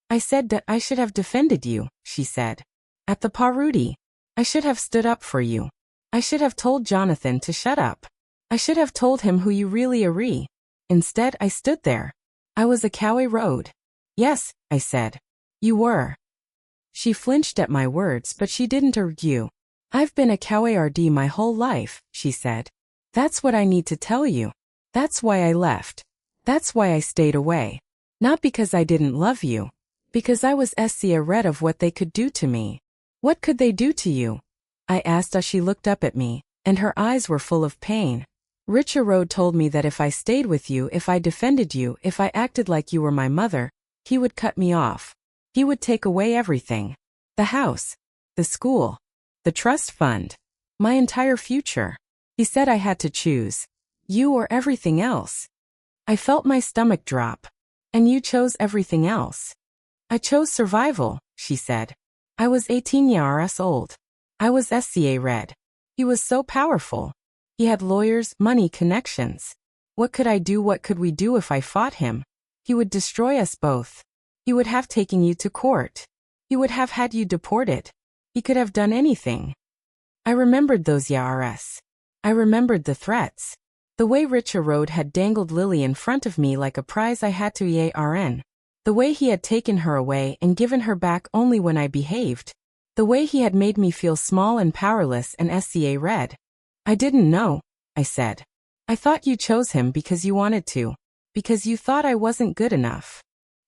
"I said that I should have defended you," she said. "At the party. I should have stood up for you. I should have told Jonathan to shut up. I should have told him who you really are. Instead, I stood there. I was a coward road." "Yes," I said. "You were." She flinched at my words, but she didn't argue. "I've been a coward my whole life," she said. "That's what I need to tell you. That's why I left. That's why I stayed away. Not because I didn't love you. Because I was scared of what they could do to me." "What could they do to you?" I asked as she looked up at me, and her eyes were full of pain. "Richard told me that if I stayed with you, if I defended you, if I acted like you were my mother, he would cut me off. He would take away everything. The house, the school, the trust fund, my entire future. He said I had to choose. You or everything else." I felt my stomach drop. "And you chose everything else." "I chose survival," she said. "I was 18 years old. I was scared. He was so powerful. He had lawyers, money, connections. What could I do? What could we do if I fought him? He would destroy us both. He would have taken you to court. He would have had you deported. He could have done anything." I remembered those years. I remembered the threats. The way Richard had dangled Lily in front of me like a prize I had to earn. The way he had taken her away and given her back only when I behaved. The way he had made me feel small and powerless and scared. "I didn't know," I said. "I thought you chose him because you wanted to. Because you thought I wasn't good enough."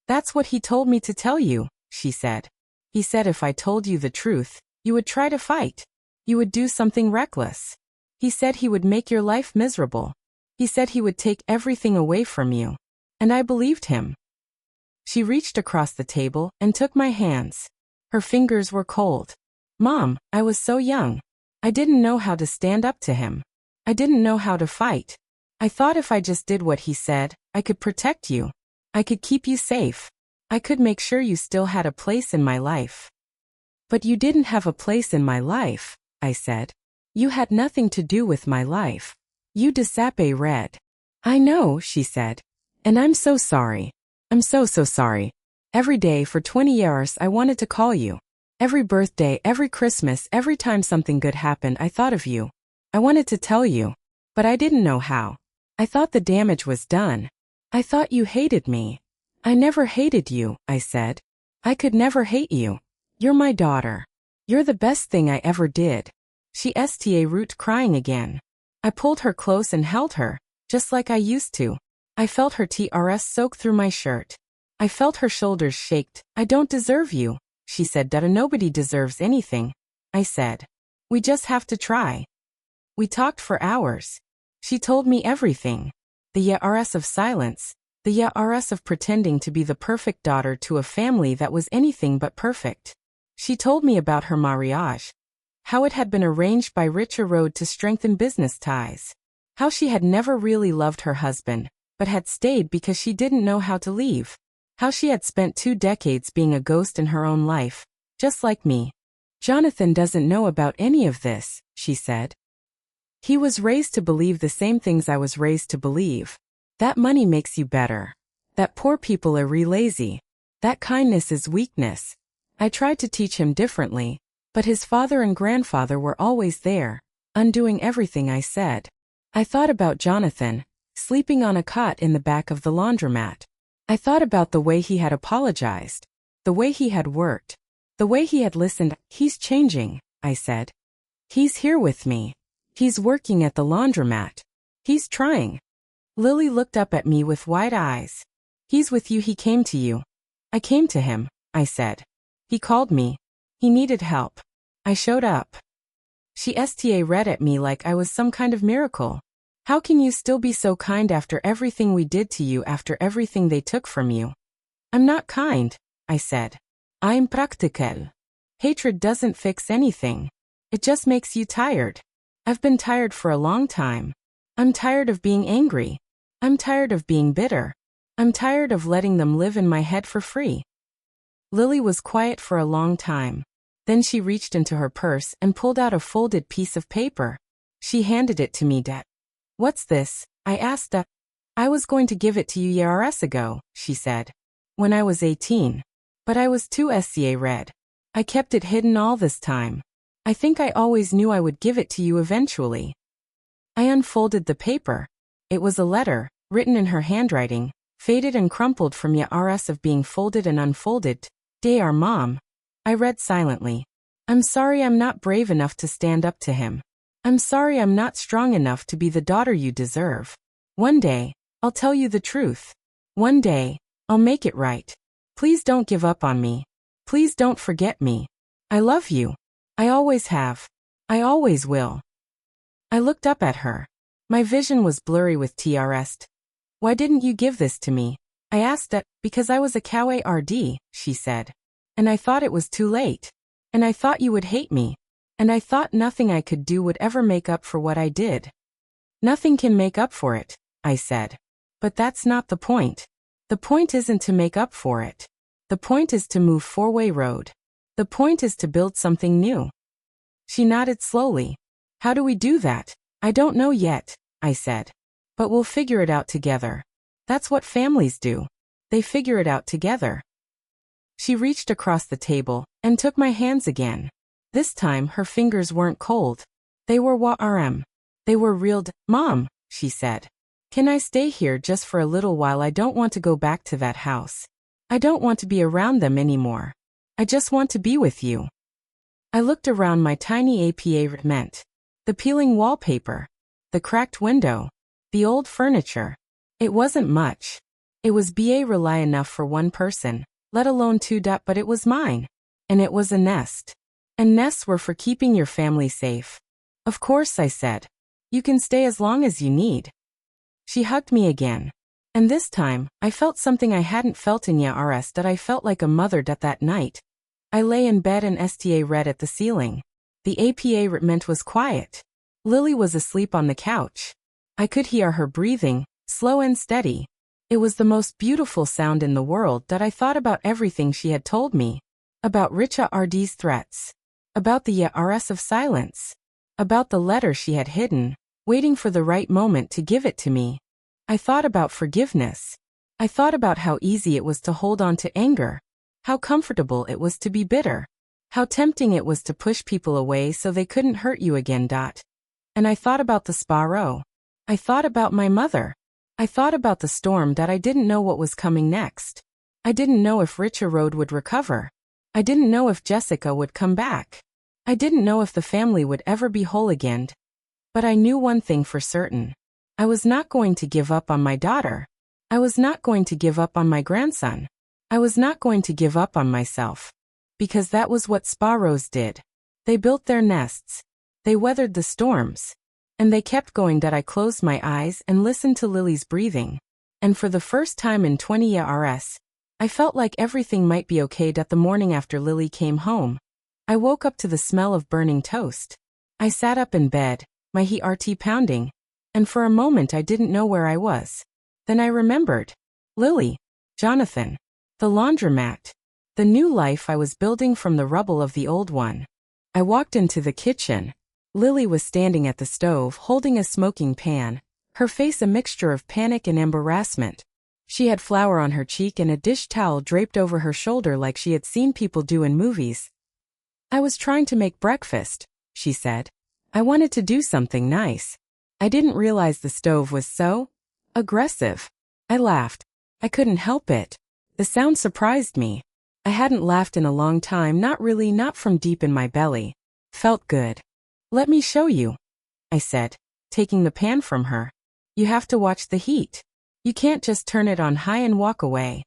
"That's what he told me to tell you," she said. "He said if I told you the truth, you would try to fight. You would do something reckless. He said he would make your life miserable. He said he would take everything away from you." And I believed him. She reached across the table and took my hands. Her fingers were cold. "Mom, I was so young. I didn't know how to stand up to him. I didn't know how to fight. I thought if I just did what he said, I could protect you. I could keep you safe. I could make sure you still had a place in my life." "But you didn't have a place in my life," I said. "You had nothing to do with my life. You disappeared." "I know," she said. "And I'm so sorry. I'm so sorry. Every day for 20 years I wanted to call you. Every birthday, every Christmas, every time something good happened I thought of you. I wanted to tell you. But I didn't know how. I thought the damage was done. I thought you hated me." "I never hated you," I said. "I could never hate you. You're my daughter. You're the best thing I ever did." She root crying again. I pulled her close and held her, just like I used to. I felt her tears soak through my shirt. I felt her shoulders shake. "I don't deserve you," she said. "That nobody deserves anything," I said. "We just have to try." We talked for hours. She told me everything. The years of silence. The years of pretending to be the perfect daughter to a family that was anything but perfect. She told me about her marriage. How it had been arranged by Richard to strengthen business ties. How she had never really loved her husband, but had stayed because she didn't know how to leave. How she had spent 2 decades being a ghost in her own life, just like me. "Jonathan doesn't know about any of this," she said. "He was raised to believe the same things I was raised to believe. That money makes you better. That poor people are lazy. That kindness is weakness." I tried to teach him differently, but his father and grandfather were always there, undoing everything I said. I thought about Jonathan, sleeping on a cot in the back of the laundromat. I thought about the way he had apologized, the way he had worked, the way he had listened. He's changing, I said. He's here with me. He's working at the laundromat. He's trying. Lily looked up at me with wide eyes. He's with you. He came to you. I came to him, I said. He called me. He needed help. I showed up. She read at me like I was some kind of miracle. How can you still be so kind after everything we did to you, after everything they took from you? I'm not kind, I said. I'm practical. Hatred doesn't fix anything. It just makes you tired. I've been tired for a long time. I'm tired of being angry. I'm tired of being bitter. I'm tired of letting them live in my head for free. Lily was quiet for a long time. Then she reached into her purse and pulled out a folded piece of paper. She handed it to me. Dad. What's this? I asked. I was going to give it to you years ago, she said. When I was 18. But I was too red. I kept it hidden all this time. I think I always knew I would give it to you eventually. I unfolded the paper. It was a letter, written in her handwriting, faded and crumpled from years of being folded and unfolded. Dear Mom. I read silently. I'm sorry I'm not brave enough to stand up to him. I'm sorry I'm not strong enough to be the daughter you deserve. One day, I'll tell you the truth. One day, I'll make it right. Please don't give up on me. Please don't forget me. I love you. I always have. I always will. I looked up at her. My vision was blurry with TRS. Why didn't you give this to me? I asked. Because I was a coward, she said. And I thought it was too late. And I thought you would hate me. And I thought nothing I could do would ever make up for what I did. Nothing can make up for it, I said. But that's not the point. The point isn't to make up for it. The point is to move four-way road. The point is to build something new. She nodded slowly. How do we do that? I don't know yet, I said. But we'll figure it out together. That's what families do. They figure it out together. She reached across the table and took my hands again. This time her fingers weren't cold. They were warm. They were real. Mom, she said. Can I stay here just for a little while? I don't want to go back to that house. I don't want to be around them anymore. I just want to be with you. I looked around my tiny apartment. The peeling wallpaper. The cracked window. The old furniture. It wasn't much. It was really enough for one person, let alone two. But it was mine. And it was a nest. And nests were for keeping your family safe. Of course, I said. You can stay as long as you need. She hugged me again. And this time, I felt something I hadn't felt in years. That I felt like a mother. That night. I lay in bed and read at the ceiling. The apartment was quiet. Lily was asleep on the couch. I could hear her breathing, slow and steady. It was the most beautiful sound in the world. That I thought about everything she had told me. About Richard's threats. About the years of silence. About the letter she had hidden, waiting for the right moment to give it to me. I thought about forgiveness. I thought about how easy it was to hold on to anger. How comfortable it was to be bitter. How tempting it was to push people away so they couldn't hurt you again. And I thought about the sparrow. I thought about my mother. I thought about the storm. That I didn't know what was coming next. I didn't know if Richard would recover. I didn't know if Jessica would come back. I didn't know if the family would ever be whole again. But I knew one thing for certain. I was not going to give up on my daughter. I was not going to give up on my grandson. I was not going to give up on myself. Because that was what sparrows did. They built their nests. They weathered the storms. And they kept going. I closed my eyes and listened to Lily's breathing. And for the first time in 20 years, I felt like everything might be okay. The morning after Lily came home, I woke up to the smell of burning toast. I sat up in bed, my heart pounding. And for a moment I didn't know where I was. Then I remembered. Lily. Jonathan. The laundromat. The new life I was building from the rubble of the old one. I walked into the kitchen. Lily was standing at the stove holding a smoking pan, her face a mixture of panic and embarrassment. She had flour on her cheek and a dish towel draped over her shoulder like she had seen people do in movies. I was trying to make breakfast, she said. I wanted to do something nice. I didn't realize the stove was so aggressive. I laughed. I couldn't help it. The sound surprised me. I hadn't laughed in a long time, not really, not from deep in my belly. Felt good. Let me show you, I said, taking the pan from her. You have to watch the heat. You can't just turn it on high and walk away.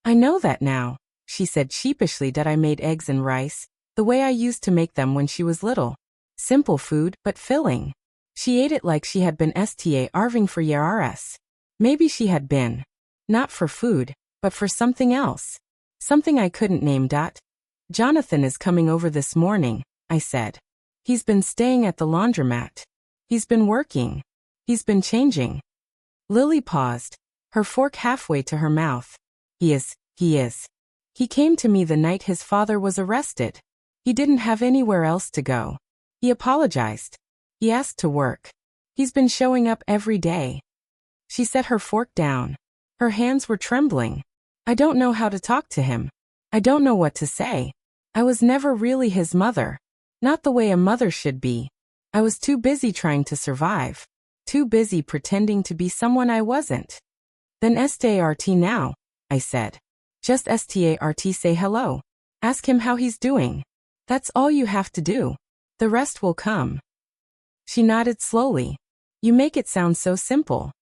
I know that now, she said sheepishly, that I made eggs and rice, the way I used to make them when she was little. Simple food, but filling. She ate it like she had been starving for years. Maybe she had been. Not for food, but for something else. Something I couldn't name. Jonathan is coming over this morning, I said. He's been staying at the laundromat. He's been working. He's been changing. Lily paused, her fork halfway to her mouth. He is. He came to me the night his father was arrested. He didn't have anywhere else to go. He apologized. He asked to work. He's been showing up every day. She set her fork down. Her hands were trembling. I don't know how to talk to him. I don't know what to say. I was never really his mother. Not the way a mother should be. I was too busy trying to survive. Too busy pretending to be someone I wasn't. Then start now, I said. Just start, say hello. Ask him how he's doing. That's all you have to do. The rest will come. She nodded slowly. You make it sound so simple.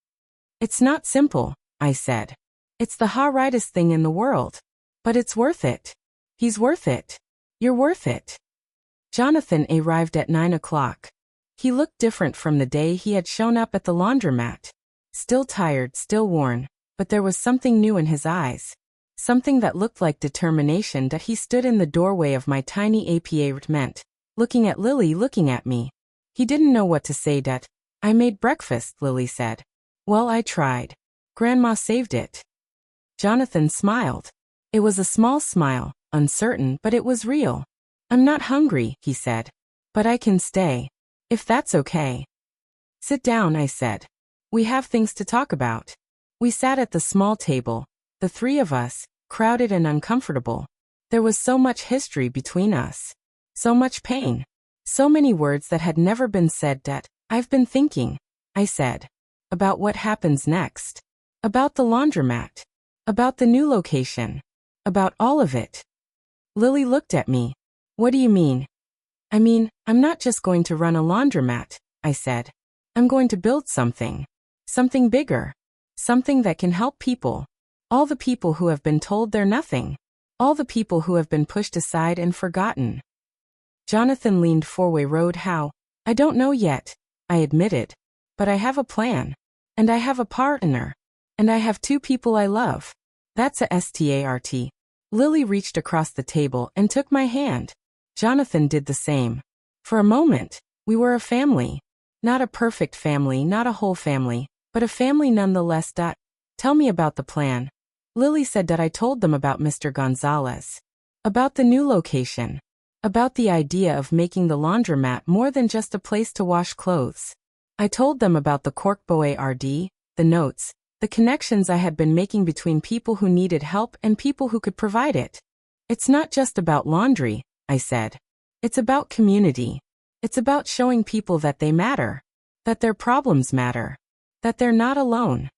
It's not simple, I said. It's the hardest thing in the world. But it's worth it. He's worth it. You're worth it. Jonathan arrived at 9 o'clock. He looked different from the day he had shown up at the laundromat. Still tired, still worn, but there was something new in his eyes. Something that looked like determination. That he stood in the doorway of my tiny apartment, looking at Lily, looking at me. He didn't know what to say. I made breakfast, Lily said. Well, I tried. Grandma saved it. Jonathan smiled. It was a small smile, uncertain, but it was real. I'm not hungry, he said. But I can stay. If that's okay. Sit down, I said. We have things to talk about. We sat at the small table, the three of us, crowded and uncomfortable. There was so much history between us. So much pain. So many words that had never been said. I've been thinking, I said. About what happens next. About the laundromat. About the new location. About all of it. Lily looked at me. What do you mean? I mean, I'm not just going to run a laundromat, I said. I'm going to build something. Something bigger. Something that can help people. All the people who have been told they're nothing. All the people who have been pushed aside and forgotten. Jonathan leaned forward. How? I don't know yet, I admitted. But I have a plan. And I have a partner. And I have two people I love. That's a start. Lily reached across the table and took my hand. Jonathan did the same. For a moment, we were a family. Not a perfect family, not a whole family, but a family nonetheless. Tell me about the plan. Lily said that I told them about Mr. Gonzalez. About the new location. About the idea of making the laundromat more than just a place to wash clothes. I told them about the corkboard, the notes, the connections I had been making between people who needed help and people who could provide it. It's not just about laundry, I said. It's about community. It's about showing people that they matter. That their problems matter. That they're not alone.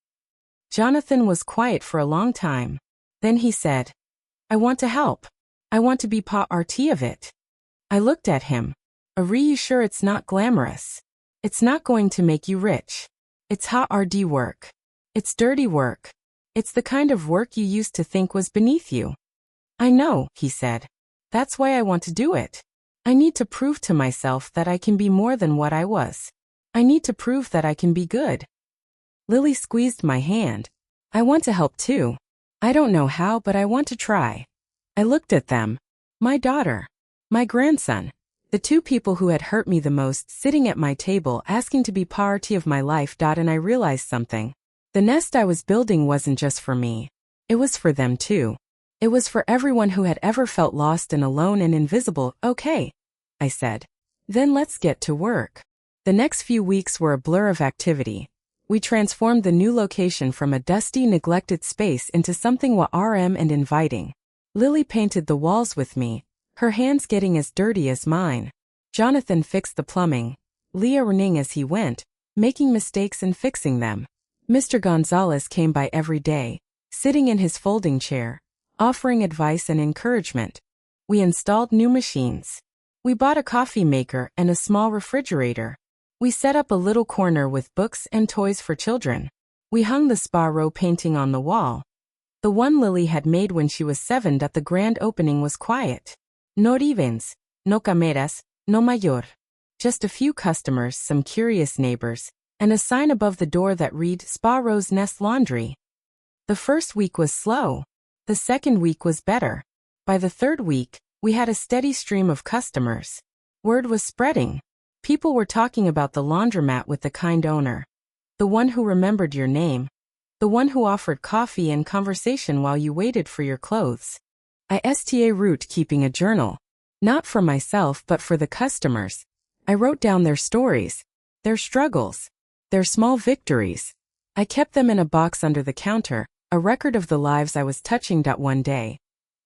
Jonathan was quiet for a long time. Then he said, I want to help. I want to be part of it. I looked at him. Are you sure it's not glamorous? It's not going to make you rich. It's hard work. It's dirty work. It's the kind of work you used to think was beneath you. I know, he said. That's why I want to do it. I need to prove to myself that I can be more than what I was. I need to prove that I can be good. Lily squeezed my hand. I want to help too. I don't know how, but I want to try. I looked at them. My daughter. My grandson. The two people who had hurt me the most sitting at my table asking to be part of my life. And I realized something. The nest I was building wasn't just for me. It was for them too. It was for everyone who had ever felt lost and alone and invisible. Okay, I said. Then let's get to work. The next few weeks were a blur of activity. We transformed the new location from a dusty, neglected space into something warm and inviting. Lily painted the walls with me, her hands getting as dirty as mine. Jonathan fixed the plumbing, Leah running as he went, making mistakes and fixing them. Mr. Gonzalez came by every day, sitting in his folding chair, offering advice and encouragement. We installed new machines. We bought a coffee maker and a small refrigerator. We set up a little corner with books and toys for children. We hung the Spa Row painting on the wall. The one Lily had made when she was 7 at the grand opening was quiet. No rivens, no cameras, no mayor. Just a few customers, some curious neighbors, and a sign above the door that read Spa Row's Nest Laundry. The first week was slow. The second week was better. By the third week, we had a steady stream of customers. Word was spreading. People were talking about the laundromat with the kind owner. The one who remembered your name. The one who offered coffee and conversation while you waited for your clothes. I sta root keeping a journal. Not for myself but for the customers. I wrote down their stories, their struggles, their small victories. I kept them in a box under the counter, a record of the lives I was touching. One day,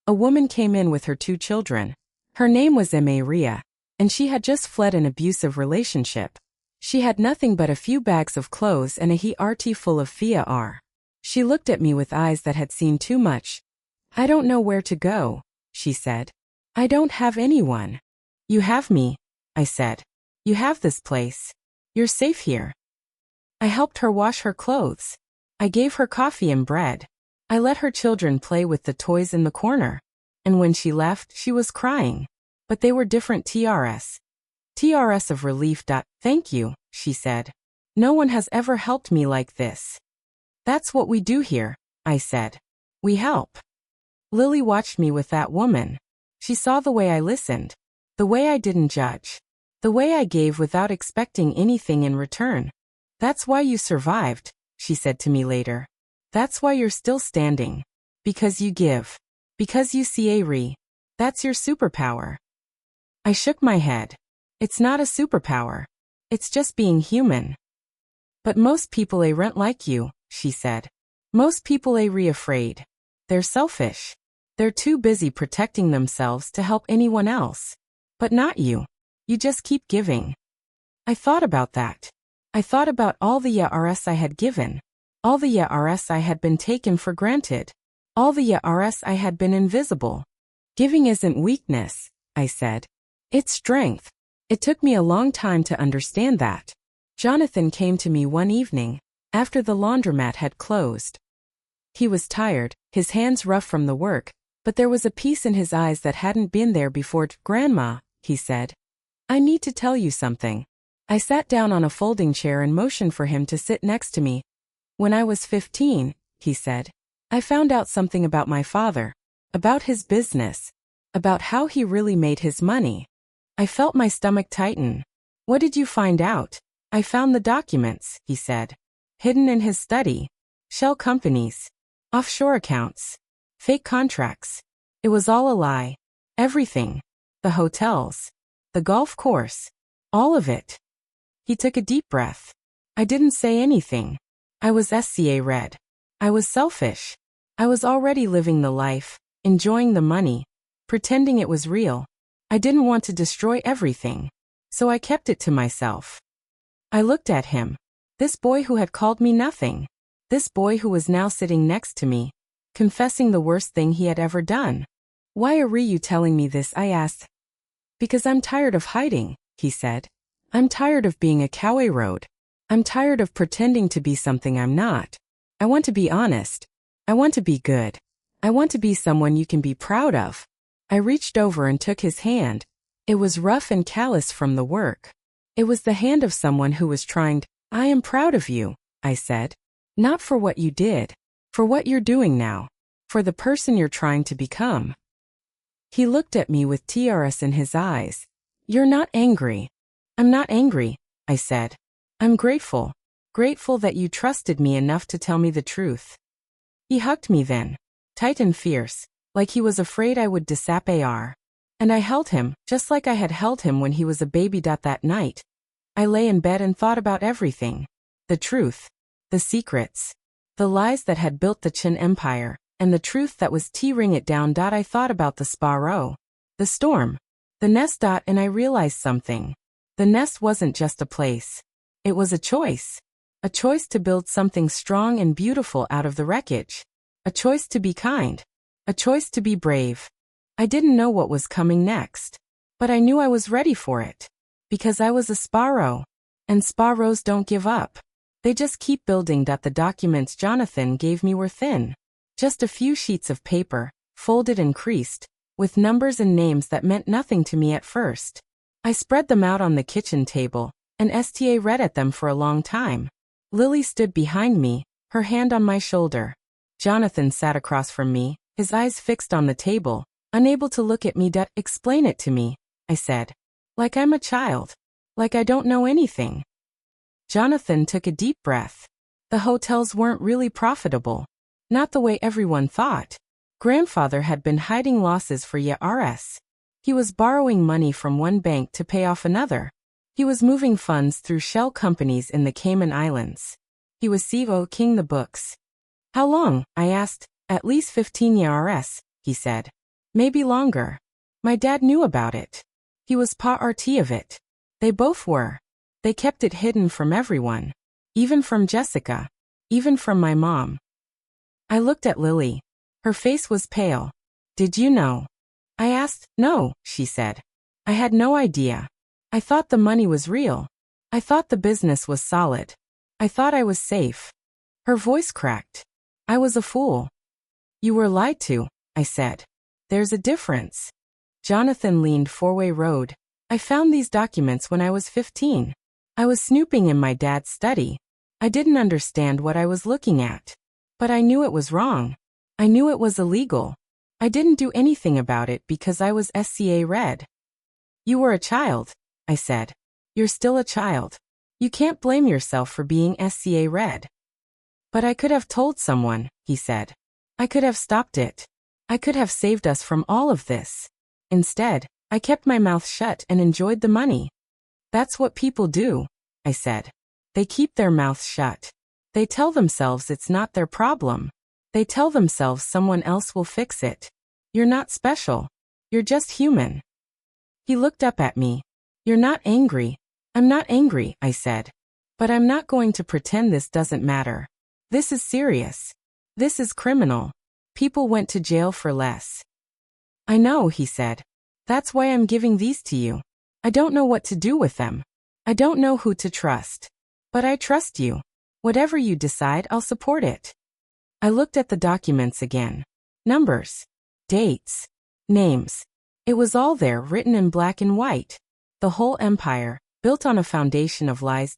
a woman came in with her 2 children. Her name was Maria, and she had just fled an abusive relationship. She had nothing but a few bags of clothes and a HRT full of FIAR. She looked at me with eyes that had seen too much. I don't know where to go, she said. I don't have anyone. You have me, I said. You have this place. You're safe here. I helped her wash her clothes. I gave her coffee and bread. I let her children play with the toys in the corner. And when she left, she was crying. But they were different TRS. TRS of relief. Thank you, she said. No one has ever helped me like this. That's what we do here, I said. We help. Lily watched me with that woman. She saw the way I listened. The way I didn't judge. The way I gave without expecting anything in return. That's why you survived, she said to me later. That's why you're still standing. Because you give. Because you see a That's your superpower. I shook my head. It's not a superpower. It's just being human. But most people aren't like you, she said. Most people are afraid. They're selfish. They're too busy protecting themselves to help anyone else. But not you. You just keep giving. I thought about that. I thought about all the YRS I had given. All the YRS I had been taken for granted. All the YRS I had been invisible. Giving isn't weakness, I said. It's strength. It took me a long time to understand that. Jonathan came to me one evening, after the laundromat had closed. He was tired, his hands rough from the work, but there was a peace in his eyes that hadn't been there before. Grandma, he said. I need to tell you something. I sat down on a folding chair and motioned for him to sit next to me. When I was 15, he said, I found out something about my father, about his business, about how he really made his money. I felt my stomach tighten. What did you find out? I found the documents, he said, hidden in his study. Shell companies, offshore accounts, fake contracts. It was all a lie. Everything. The hotels. The golf course. All of it. He took a deep breath. I didn't say anything. I was SCA red. I was selfish. I was already living the life, enjoying the money, pretending it was real. I didn't want to destroy everything. So I kept it to myself. I looked at him. This boy who had called me nothing. This boy who was now sitting next to me, confessing the worst thing he had ever done. Why are you telling me this? I asked. Because I'm tired of hiding, he said. I'm tired of being a coway road. I'm tired of pretending to be something I'm not. I want to be honest. I want to be good. I want to be someone you can be proud of. I reached over and took his hand. It was rough and callous from the work. It was the hand of someone who was trying. I am proud of you, I said. Not for what you did. For what you're doing now. For the person you're trying to become. He looked at me with TRS in his eyes. You're not angry. I'm not angry, I said. I'm grateful. Grateful that you trusted me enough to tell me the truth. He hugged me then, tight and fierce, like he was afraid I would disappear. And I held him, just like I had held him when he was a baby. That night, I lay in bed and thought about everything. The truth. The secrets. The lies that had built the Chin Empire. And the truth that was tearing it down. I thought about the Spa Row, the storm, the nest. And I realized something. The nest wasn't just a place. It was a choice. A choice to build something strong and beautiful out of the wreckage. A choice to be kind. A choice to be brave. I didn't know what was coming next. But I knew I was ready for it. Because I was a sparrow. And sparrows don't give up. They just keep building. The documents Jonathan gave me were thin. Just a few sheets of paper, folded and creased, with numbers and names that meant nothing to me at first. I spread them out on the kitchen table, and STA read at them for a long time. Lily stood behind me, her hand on my shoulder. Jonathan sat across from me, his eyes fixed on the table, unable to look at me. Explain it to me, I said. Like I'm a child. Like I don't know anything. Jonathan took a deep breath. The hotels weren't really profitable. Not the way everyone thought. Grandfather had been hiding losses for years. He was borrowing money from one bank to pay off another. He was moving funds through shell companies in the Cayman Islands. He was king the books. How long? I asked. At least 15 years, he said. Maybe longer. My dad knew about it. He was part of it. They both were. They kept it hidden from everyone. Even from Jessica. Even from my mom. I looked at Lily. Her face was pale. Did you know? I asked. No, she said. I had no idea. I thought the money was real. I thought the business was solid. I thought I was safe. Her voice cracked. I was a fool. You were lied to, I said. There's a difference. Jonathan leaned forward. I found these documents when I was 15. I was snooping in my dad's study. I didn't understand what I was looking at. But I knew it was wrong. I knew it was illegal. I didn't do anything about it because I was SCA red. You were a child, I said. You're still a child. You can't blame yourself for being SCA red. But I could have told someone, he said. I could have stopped it. I could have saved us from all of this. Instead, I kept my mouth shut and enjoyed the money. That's what people do, I said. They keep their mouths shut. They tell themselves it's not their problem. They tell themselves someone else will fix it. You're not special. You're just human. He looked up at me. You're not angry. I'm not angry, I said. But I'm not going to pretend this doesn't matter. This is serious. This is criminal. People went to jail for less. I know, he said. That's why I'm giving these to you. I don't know what to do with them. I don't know who to trust. But I trust you. Whatever you decide, I'll support it. I looked at the documents again. Numbers. Dates. Names. It was all there, written in black and white. The whole empire, built on a foundation of lies.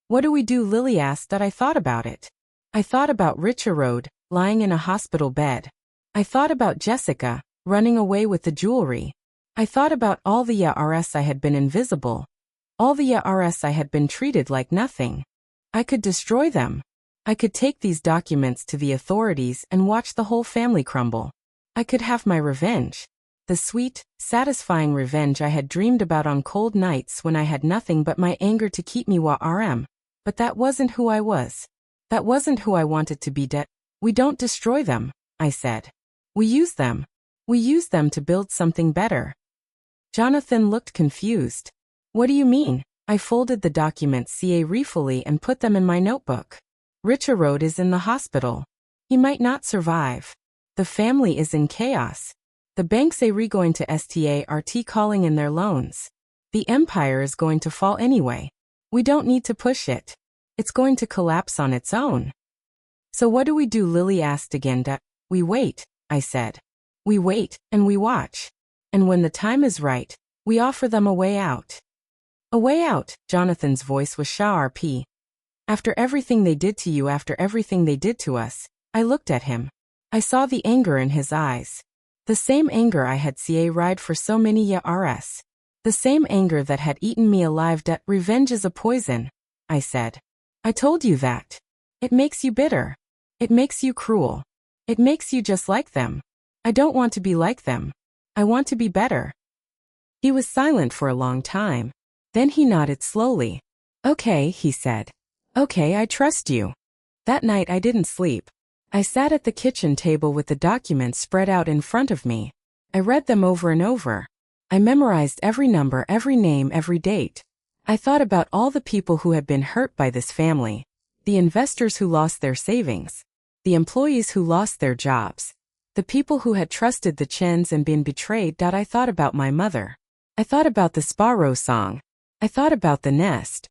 What do we do? Lily asked. I thought about it. I thought about Richard lying in a hospital bed. I thought about Jessica, running away with the jewelry. I thought about all the years I had been invisible. All the years I had been treated like nothing. I could destroy them. I could take these documents to the authorities and watch the whole family crumble. I could have my revenge. The sweet, satisfying revenge I had dreamed about on cold nights when I had nothing but my anger to keep me warm. But that wasn't who I was. That wasn't who I wanted to be. We don't destroy them, I said. We use them. We use them to build something better. Jonathan looked confused. What do you mean? I folded the documents carefully and put them in my notebook. Richard is in the hospital. He might not survive. The family is in chaos. The banks are going to start calling in their loans. The empire is going to fall anyway. We don't need to push it. It's going to collapse on its own. So what do we do? Lily asked again. We wait, I said. We wait, and we watch. And when the time is right, we offer them a way out. A way out, Jonathan's voice was sharp. After everything they did to you, after everything they did to us, I looked at him. I saw the anger in his eyes. The same anger I had ride for so many years. The same anger that had eaten me alive. Revenge is a poison, I said. I told you that. It makes you bitter. It makes you cruel. It makes you just like them. I don't want to be like them. I want to be better. He was silent for a long time. Then he nodded slowly. Okay, he said. Okay, I trust you. That night I didn't sleep. I sat at the kitchen table with the documents spread out in front of me. I read them over and over. I memorized every number, every name, every date. I thought about all the people who had been hurt by this family, the investors who lost their savings, the employees who lost their jobs, the people who had trusted the Chens and been betrayed. I thought about my mother. I thought about the Sparrow song. I thought about the nest.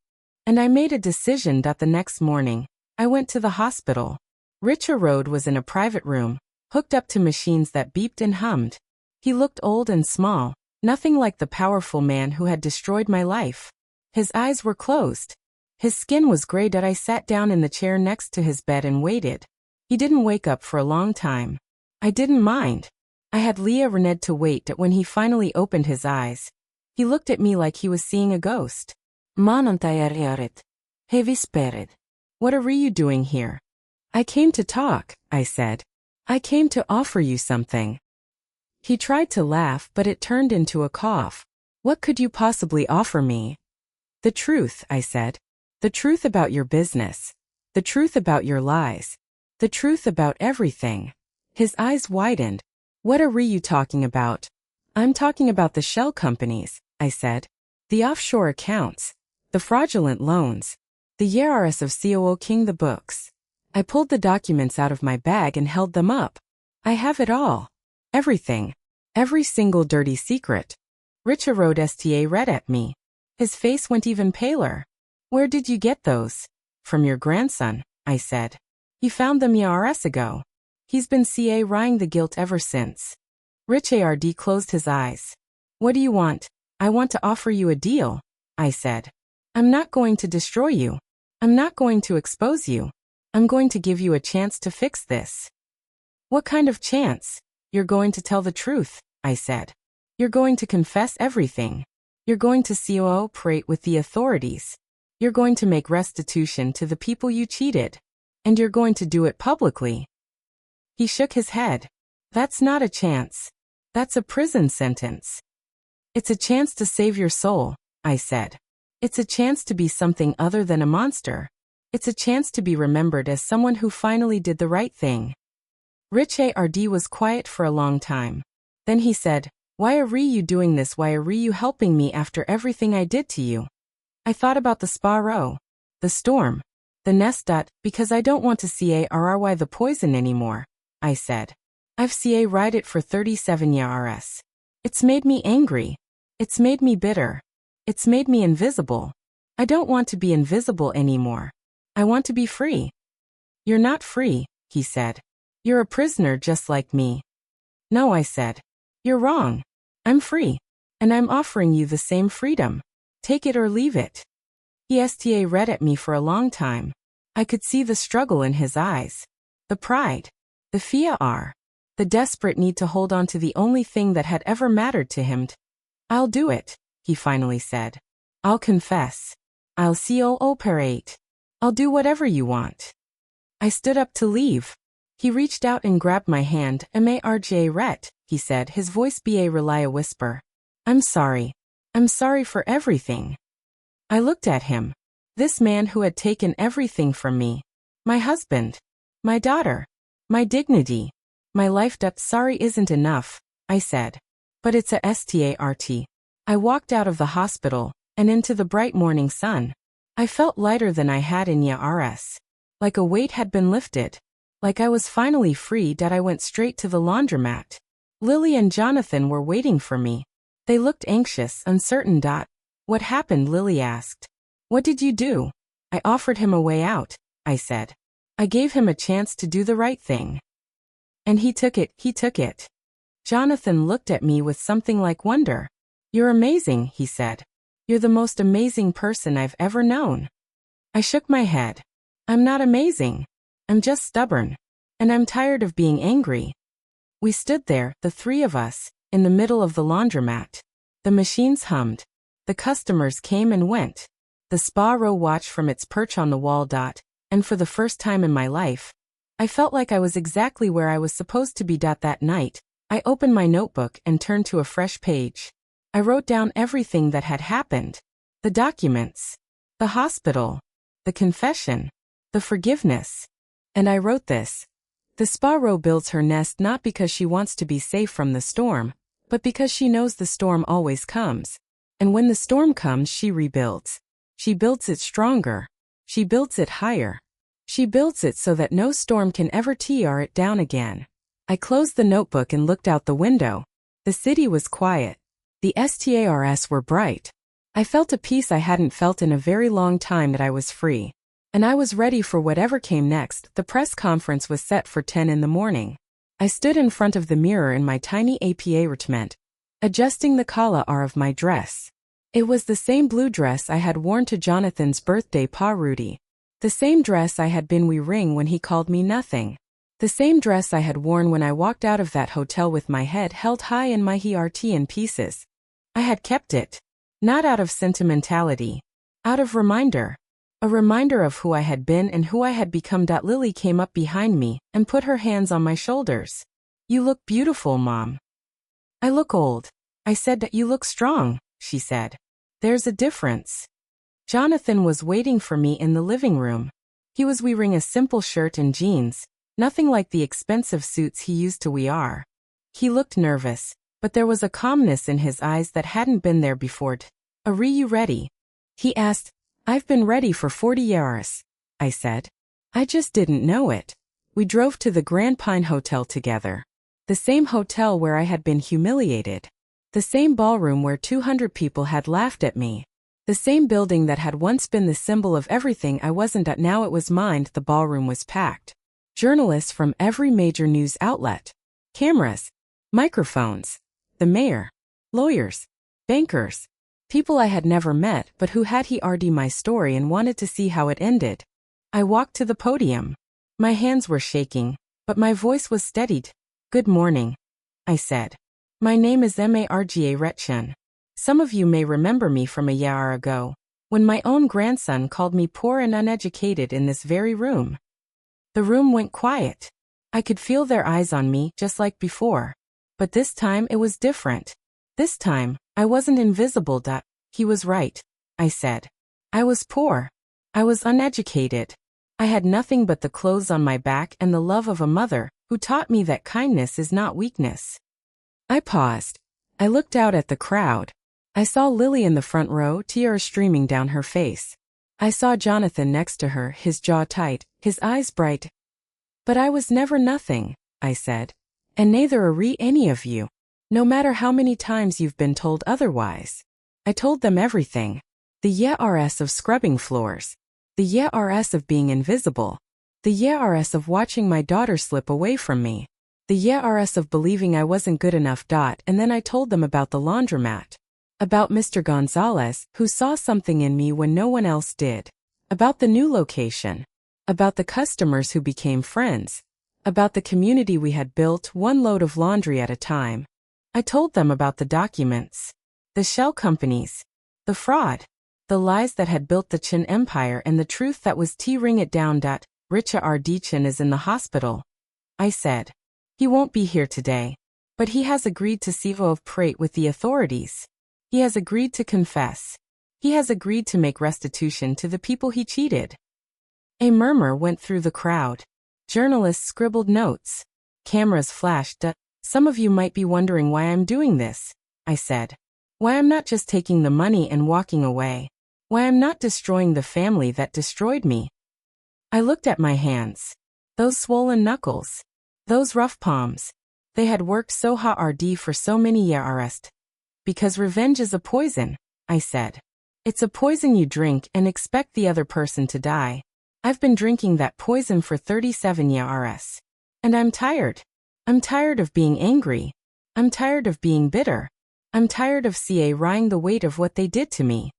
And I made a decision. The next morning, I went to the hospital. Richard Road was in a private room, hooked up to machines that beeped and hummed. He looked old and small, nothing like the powerful man who had destroyed my life. His eyes were closed. His skin was gray. I sat down in the chair next to his bed and waited. He didn't wake up for a long time. I didn't mind. I had Leah Rened to wait. When he finally opened his eyes, he looked at me like he was seeing a ghost. What are you doing here? I came to talk, I said. I came to offer you something. He tried to laugh, but it turned into a cough. What could you possibly offer me? The truth, I said. The truth about your business. The truth about your lies. The truth about everything. His eyes widened. What are you talking about? I'm talking about the shell companies, I said. The offshore accounts. The fraudulent loans. The IRS of COO King, the books. I pulled the documents out of my bag and held them up. I have it all. Everything. Every single dirty secret. Richard Road Sta read at me. His face went even paler. Where did you get those? From your grandson, I said. He found them years ago. He's been CA-ring the guilt ever since. Richard closed his eyes. What do you want? I want to offer you a deal, I said. I'm not going to destroy you. I'm not going to expose you. I'm going to give you a chance to fix this. What kind of chance? You're going to tell the truth, I said. You're going to confess everything. You're going to cooperate with the authorities. You're going to make restitution to the people you cheated. And you're going to do it publicly. He shook his head. That's not a chance. That's a prison sentence. It's a chance to save your soul, I said. It's a chance to be something other than a monster. It's a chance to be remembered as someone who finally did the right thing. Richard was quiet for a long time. Then he said, Why are you doing this? Why are you helping me after everything I did to you? I thought about the Sparrow, the storm, the nest. Because I don't want to carry the poison anymore, I said. I've carried it for 37 years. It's made me angry. It's made me bitter. It's made me invisible. I don't want to be invisible anymore. I want to be free. You're not free, he said. You're a prisoner just like me. No, I said. You're wrong. I'm free. And I'm offering you the same freedom. Take it or leave it. He read at me for a long time. I could see the struggle in his eyes. The pride. The fear. The desperate need to hold on to the only thing that had ever mattered to him. I'll do it, he finally said. I'll confess. I'll cooperate. I'll do whatever you want. I stood up to leave. He reached out and grabbed my hand. Marj, he said, his voice a whisper. I'm sorry. I'm sorry for everything. I looked at him. This man who had taken everything from me. My husband. My daughter. My dignity. My life. Sorry isn't enough, I said. But it's a start. I walked out of the hospital and into the bright morning sun. I felt lighter than I had in years. Like a weight had been lifted. Like I was finally free. I went straight to the laundromat. Lily and Jonathan were waiting for me. They looked anxious, uncertain. What happened? Lily asked. What did you do? I offered him a way out, I said. I gave him a chance to do the right thing. And he took it. Jonathan looked at me with something like wonder. You're amazing, he said. You're the most amazing person I've ever known. I shook my head. I'm not amazing. I'm just stubborn. And I'm tired of being angry. We stood there, the three of us, in the middle of the laundromat. The machines hummed. The customers came and went. The Sparrow watched from its perch on the wall. And for the first time in my life, I felt like I was exactly where I was supposed to be. That night, I opened my notebook and turned to a fresh page. I wrote down everything that had happened. The documents. The hospital. The confession. The forgiveness. And I wrote this. The Sparrow builds her nest not because she wants to be safe from the storm, but because she knows the storm always comes. And when the storm comes, she rebuilds. She builds it stronger. She builds it higher. She builds it so that no storm can ever tear it down again. I closed the notebook and looked out the window. The city was quiet. The stars were bright. I felt a peace I hadn't felt in a very long time, that I was free. And I was ready for whatever came next. The press conference was set for 10 in the morning. I stood in front of the mirror in my tiny appartement, adjusting the collar of my dress. It was the same blue dress I had worn to Jonathan's birthday party. The same dress I had been wearing when he called me nothing. The same dress I had worn when I walked out of that hotel with my head held high in my heart in pieces. I had kept it. Not out of sentimentality. Out of reminder. A reminder of who I had been and who I had become. Lily came up behind me and put her hands on my shoulders. You look beautiful, Mom. I look old. I said. That you look strong, she said. There's a difference. Jonathan was waiting for me in the living room. He was wearing a simple shirt and jeans, nothing like the expensive suits he used to wear. He looked nervous, but there was a calmness in his eyes that hadn't been there before. Are you ready? He asked. I've been ready for 40 years, I said. I just didn't know it. We drove to the Grand Pine Hotel together. The same hotel where I had been humiliated. The same ballroom where 200 people had laughed at me. The same building that had once been the symbol of everything I wasn't at, now it was mine. The ballroom was packed. Journalists from every major news outlet. Cameras. Microphones. The mayor. Lawyers. Bankers. People I had never met but who had heard my story and wanted to see how it ended. I walked to the podium. My hands were shaking, but my voice was steadied. Good morning, I said. My name is Marga Retchen. Some of you may remember me from a year ago, when my own grandson called me poor and uneducated in this very room. The room went quiet. I could feel their eyes on me just like before. But this time it was different. This time, I wasn't invisible. He was right, I said. I was poor. I was uneducated. I had nothing but the clothes on my back and the love of a mother who taught me that kindness is not weakness. I paused. I looked out at the crowd. I saw Lily in the front row, tears streaming down her face. I saw Jonathan next to her, his jaw tight, his eyes bright. But I was never nothing, I said. And neither are any of you. No matter how many times you've been told otherwise. I told them everything. The years of scrubbing floors. The years of being invisible. The years of watching my daughter slip away from me. The years of believing I wasn't good enough. And then I told them about the laundromat. About Mr. Gonzalez, who saw something in me when no one else did. About the new location. About the customers who became friends. About the community we had built, one load of laundry at a time. I told them about the documents, the shell companies, the fraud, the lies that had built the Chin Empire, and the truth that was tearing it down. Richard Chin is in the hospital, I said. He won't be here today, but he has agreed to cooperate with the authorities. He has agreed to confess. He has agreed to make restitution to the people he cheated. A murmur went through the crowd. Journalists scribbled notes. Cameras flashed. Some of you might be wondering why I'm doing this, I said. Why I'm not just taking the money and walking away. Why I'm not destroying the family that destroyed me. I looked at my hands. Those swollen knuckles. Those rough palms. They had worked so hard for so many years. Because revenge is a poison, I said. It's a poison you drink and expect the other person to die. I've been drinking that poison for 37 years. And I'm tired. I'm tired of being angry. I'm tired of being bitter. I'm tired of carrying the weight of what they did to me.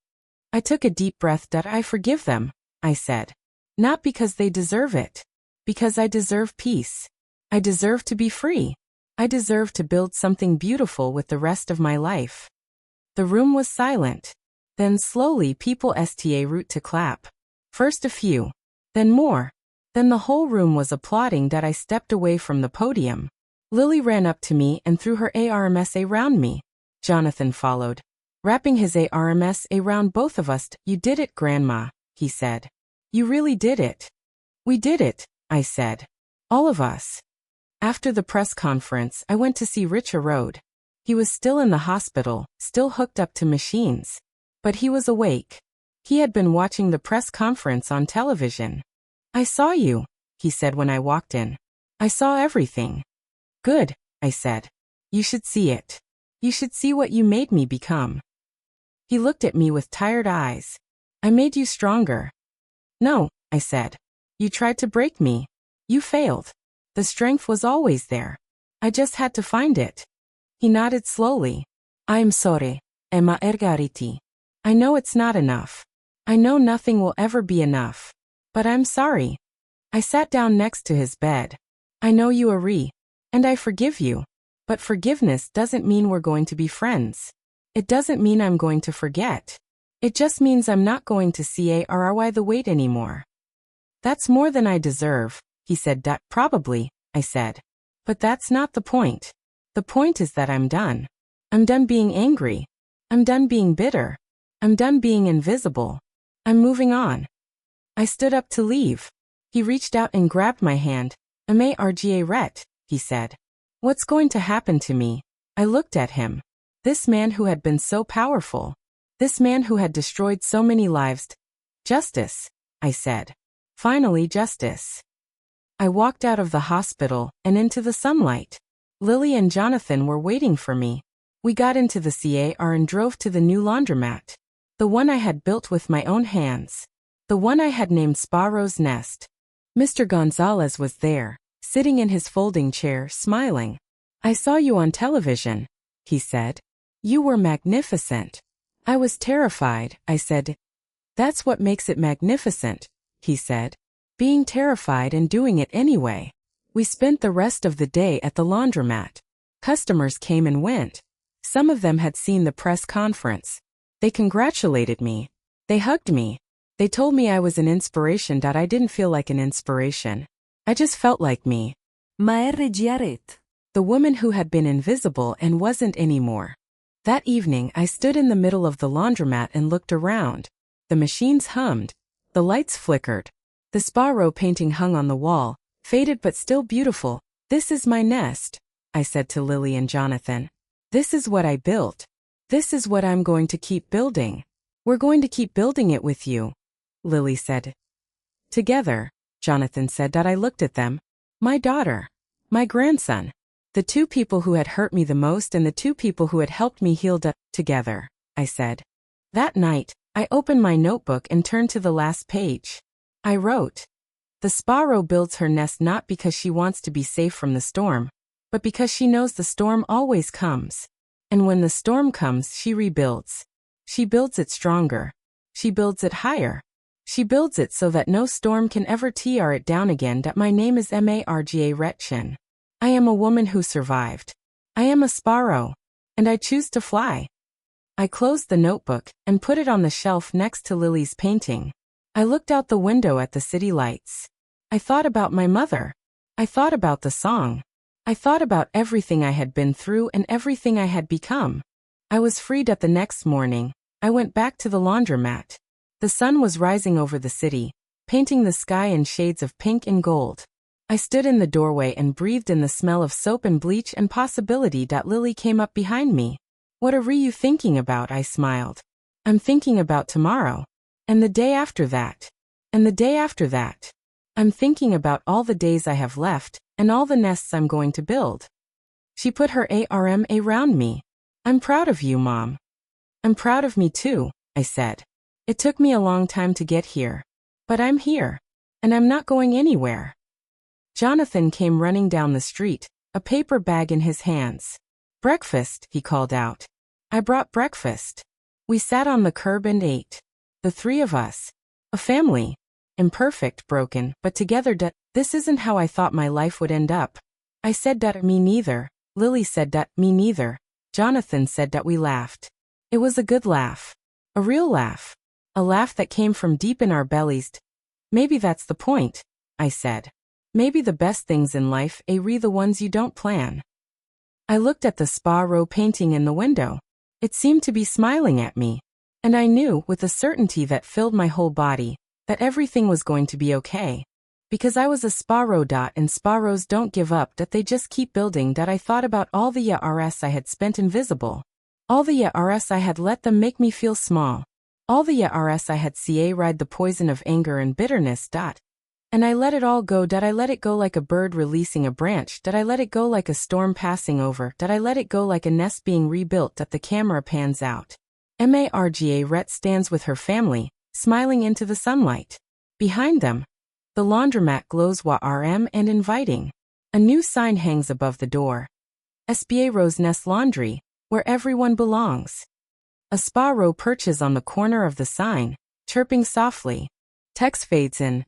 I took a deep breath. I forgive them, I said. Not because they deserve it. Because I deserve peace. I deserve to be free. I deserve to build something beautiful with the rest of my life. The room was silent. Then slowly people root to clap. First a few. Then more. Then the whole room was applauding. I stepped away from the podium. Lily ran up to me and threw her arms around me. Jonathan followed, wrapping his arms around both of us. You did it, Grandma, he said. You really did it. We did it, I said. All of us. After the press conference, I went to see Richard. He was still in the hospital, still hooked up to machines. But he was awake. He had been watching the press conference on television. I saw you, he said when I walked in. I saw everything. Good, I said. You should see it. You should see what you made me become. He looked at me with tired eyes. I made you stronger. No, I said. You tried to break me. You failed. The strength was always there. I just had to find it. He nodded slowly. I'm sorry, Emma Ergariti. I know it's not enough. I know nothing will ever be enough. But I'm sorry. I sat down next to his bed. I know you are, and I forgive you. But forgiveness doesn't mean we're going to be friends. It doesn't mean I'm going to forget. It just means I'm not going to carry the weight anymore. That's more than I deserve, he said. Probably, I said. But that's not the point. The point is that I'm done. I'm done being angry. I'm done being bitter. I'm done being invisible. I'm moving on. I stood up to leave. He reached out and grabbed my hand. Marga Ret, he said. What's going to happen to me? I looked at him. This man who had been so powerful. This man who had destroyed so many lives. Justice, I said. Finally, justice. I walked out of the hospital and into the sunlight. Lily and Jonathan were waiting for me. We got into the car and drove to the new laundromat. The one I had built with my own hands. The one I had named Sparrow's Nest. Mr. Gonzalez was there, sitting in his folding chair, smiling. I saw you on television, he said. You were magnificent. I was terrified, I said. That's what makes it magnificent, he said. Being terrified and doing it anyway. We spent the rest of the day at the laundromat. Customers came and went. Some of them had seen the press conference. They congratulated me. They hugged me. They told me I was an inspiration. I didn't feel like an inspiration. I just felt like me. Marga Ret. The woman who had been invisible and wasn't anymore. That evening I stood in the middle of the laundromat and looked around. The machines hummed. The lights flickered. The Sparrow painting hung on the wall, faded but still beautiful. This is my nest, I said to Lily and Jonathan. This is what I built. This is what I'm going to keep building. We're going to keep building it with you, Lily said. Together, Jonathan said. I looked at them. My daughter. My grandson. The two people who had hurt me the most and the two people who had helped me heal together, I said. That night, I opened my notebook and turned to the last page. I wrote, the Sparrow builds her nest not because she wants to be safe from the storm, but because she knows the storm always comes. And when the storm comes, she rebuilds. She builds it stronger. She builds it higher. She builds it so that no storm can ever tear it down again. My name is Marga Retchen. I am a woman who survived. I am a sparrow. And I choose to fly. I closed the notebook and put it on the shelf next to Lily's painting. I looked out the window at the city lights. I thought about my mother. I thought about the song. I thought about everything I had been through and everything I had become. I was freed. The next morning, I went back to the laundromat. The sun was rising over the city, painting the sky in shades of pink and gold. I stood in the doorway and breathed in the smell of soap and bleach and possibility. Lily came up behind me. What are you thinking about? I smiled. I'm thinking about tomorrow. And the day after that. And the day after that. I'm thinking about all the days I have left, and all the nests I'm going to build. She put her arm around me. I'm proud of you, Mom. I'm proud of me too, I said. It took me a long time to get here. But I'm here. And I'm not going anywhere. Jonathan came running down the street, a paper bag in his hands. Breakfast, he called out. I brought breakfast. We sat on the curb and ate. The three of us. A family. Imperfect, broken, but together. This isn't how I thought my life would end up. I said. Me neither. Lily said. Me neither. Jonathan said. We laughed. It was a good laugh. A real laugh. A laugh that came from deep in our bellies. Maybe that's the point, I said. Maybe the best things in life are the ones you don't plan. I looked at the Sparrow painting in the window. It seemed to be smiling at me. And I knew, with a certainty that filled my whole body, that everything was going to be okay. Because I was a sparrow. And sparrows don't give up. They just keep building. I thought about all the years I had spent invisible. All the years I had let them make me feel small. All the years I had ride the poison of anger and bitterness. And I let it all go. Did I let it go like a bird releasing a branch? Did I let it go like a storm passing over? Did I let it go like a nest being rebuilt? That the camera pans out. Margaret stands with her family, smiling into the sunlight. Behind them, the laundromat glows warm and inviting. A new sign hangs above the door. Espiero's Nest Laundry, where everyone belongs. A sparrow perches on the corner of the sign, chirping softly. Text fades in.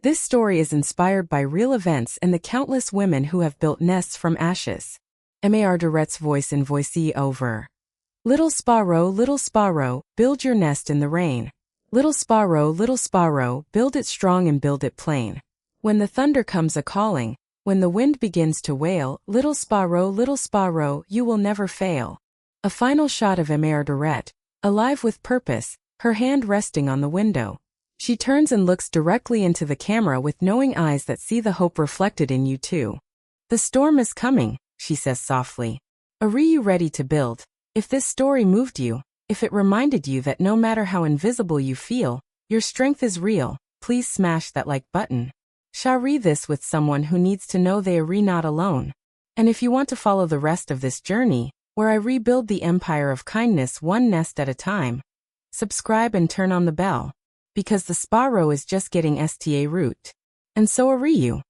This story is inspired by real events and the countless women who have built nests from ashes. Margaret's voice in voice-over. Little sparrow, build your nest in the rain. Little sparrow, build it strong and build it plain. When the thunder comes a-calling, when the wind begins to wail, little sparrow, you will never fail. A final shot of Margaret, alive with purpose, her hand resting on the window. She turns and looks directly into the camera with knowing eyes that see the hope reflected in you too. The storm is coming, she says softly. Are you ready to build? If this story moved you, if it reminded you that no matter how invisible you feel, your strength is real, please smash that like button. Share this with someone who needs to know they are not alone. And if you want to follow the rest of this journey, where I rebuild the empire of kindness one nest at a time, subscribe and turn on the bell. Because the sparrow is just getting sta root. And so are you.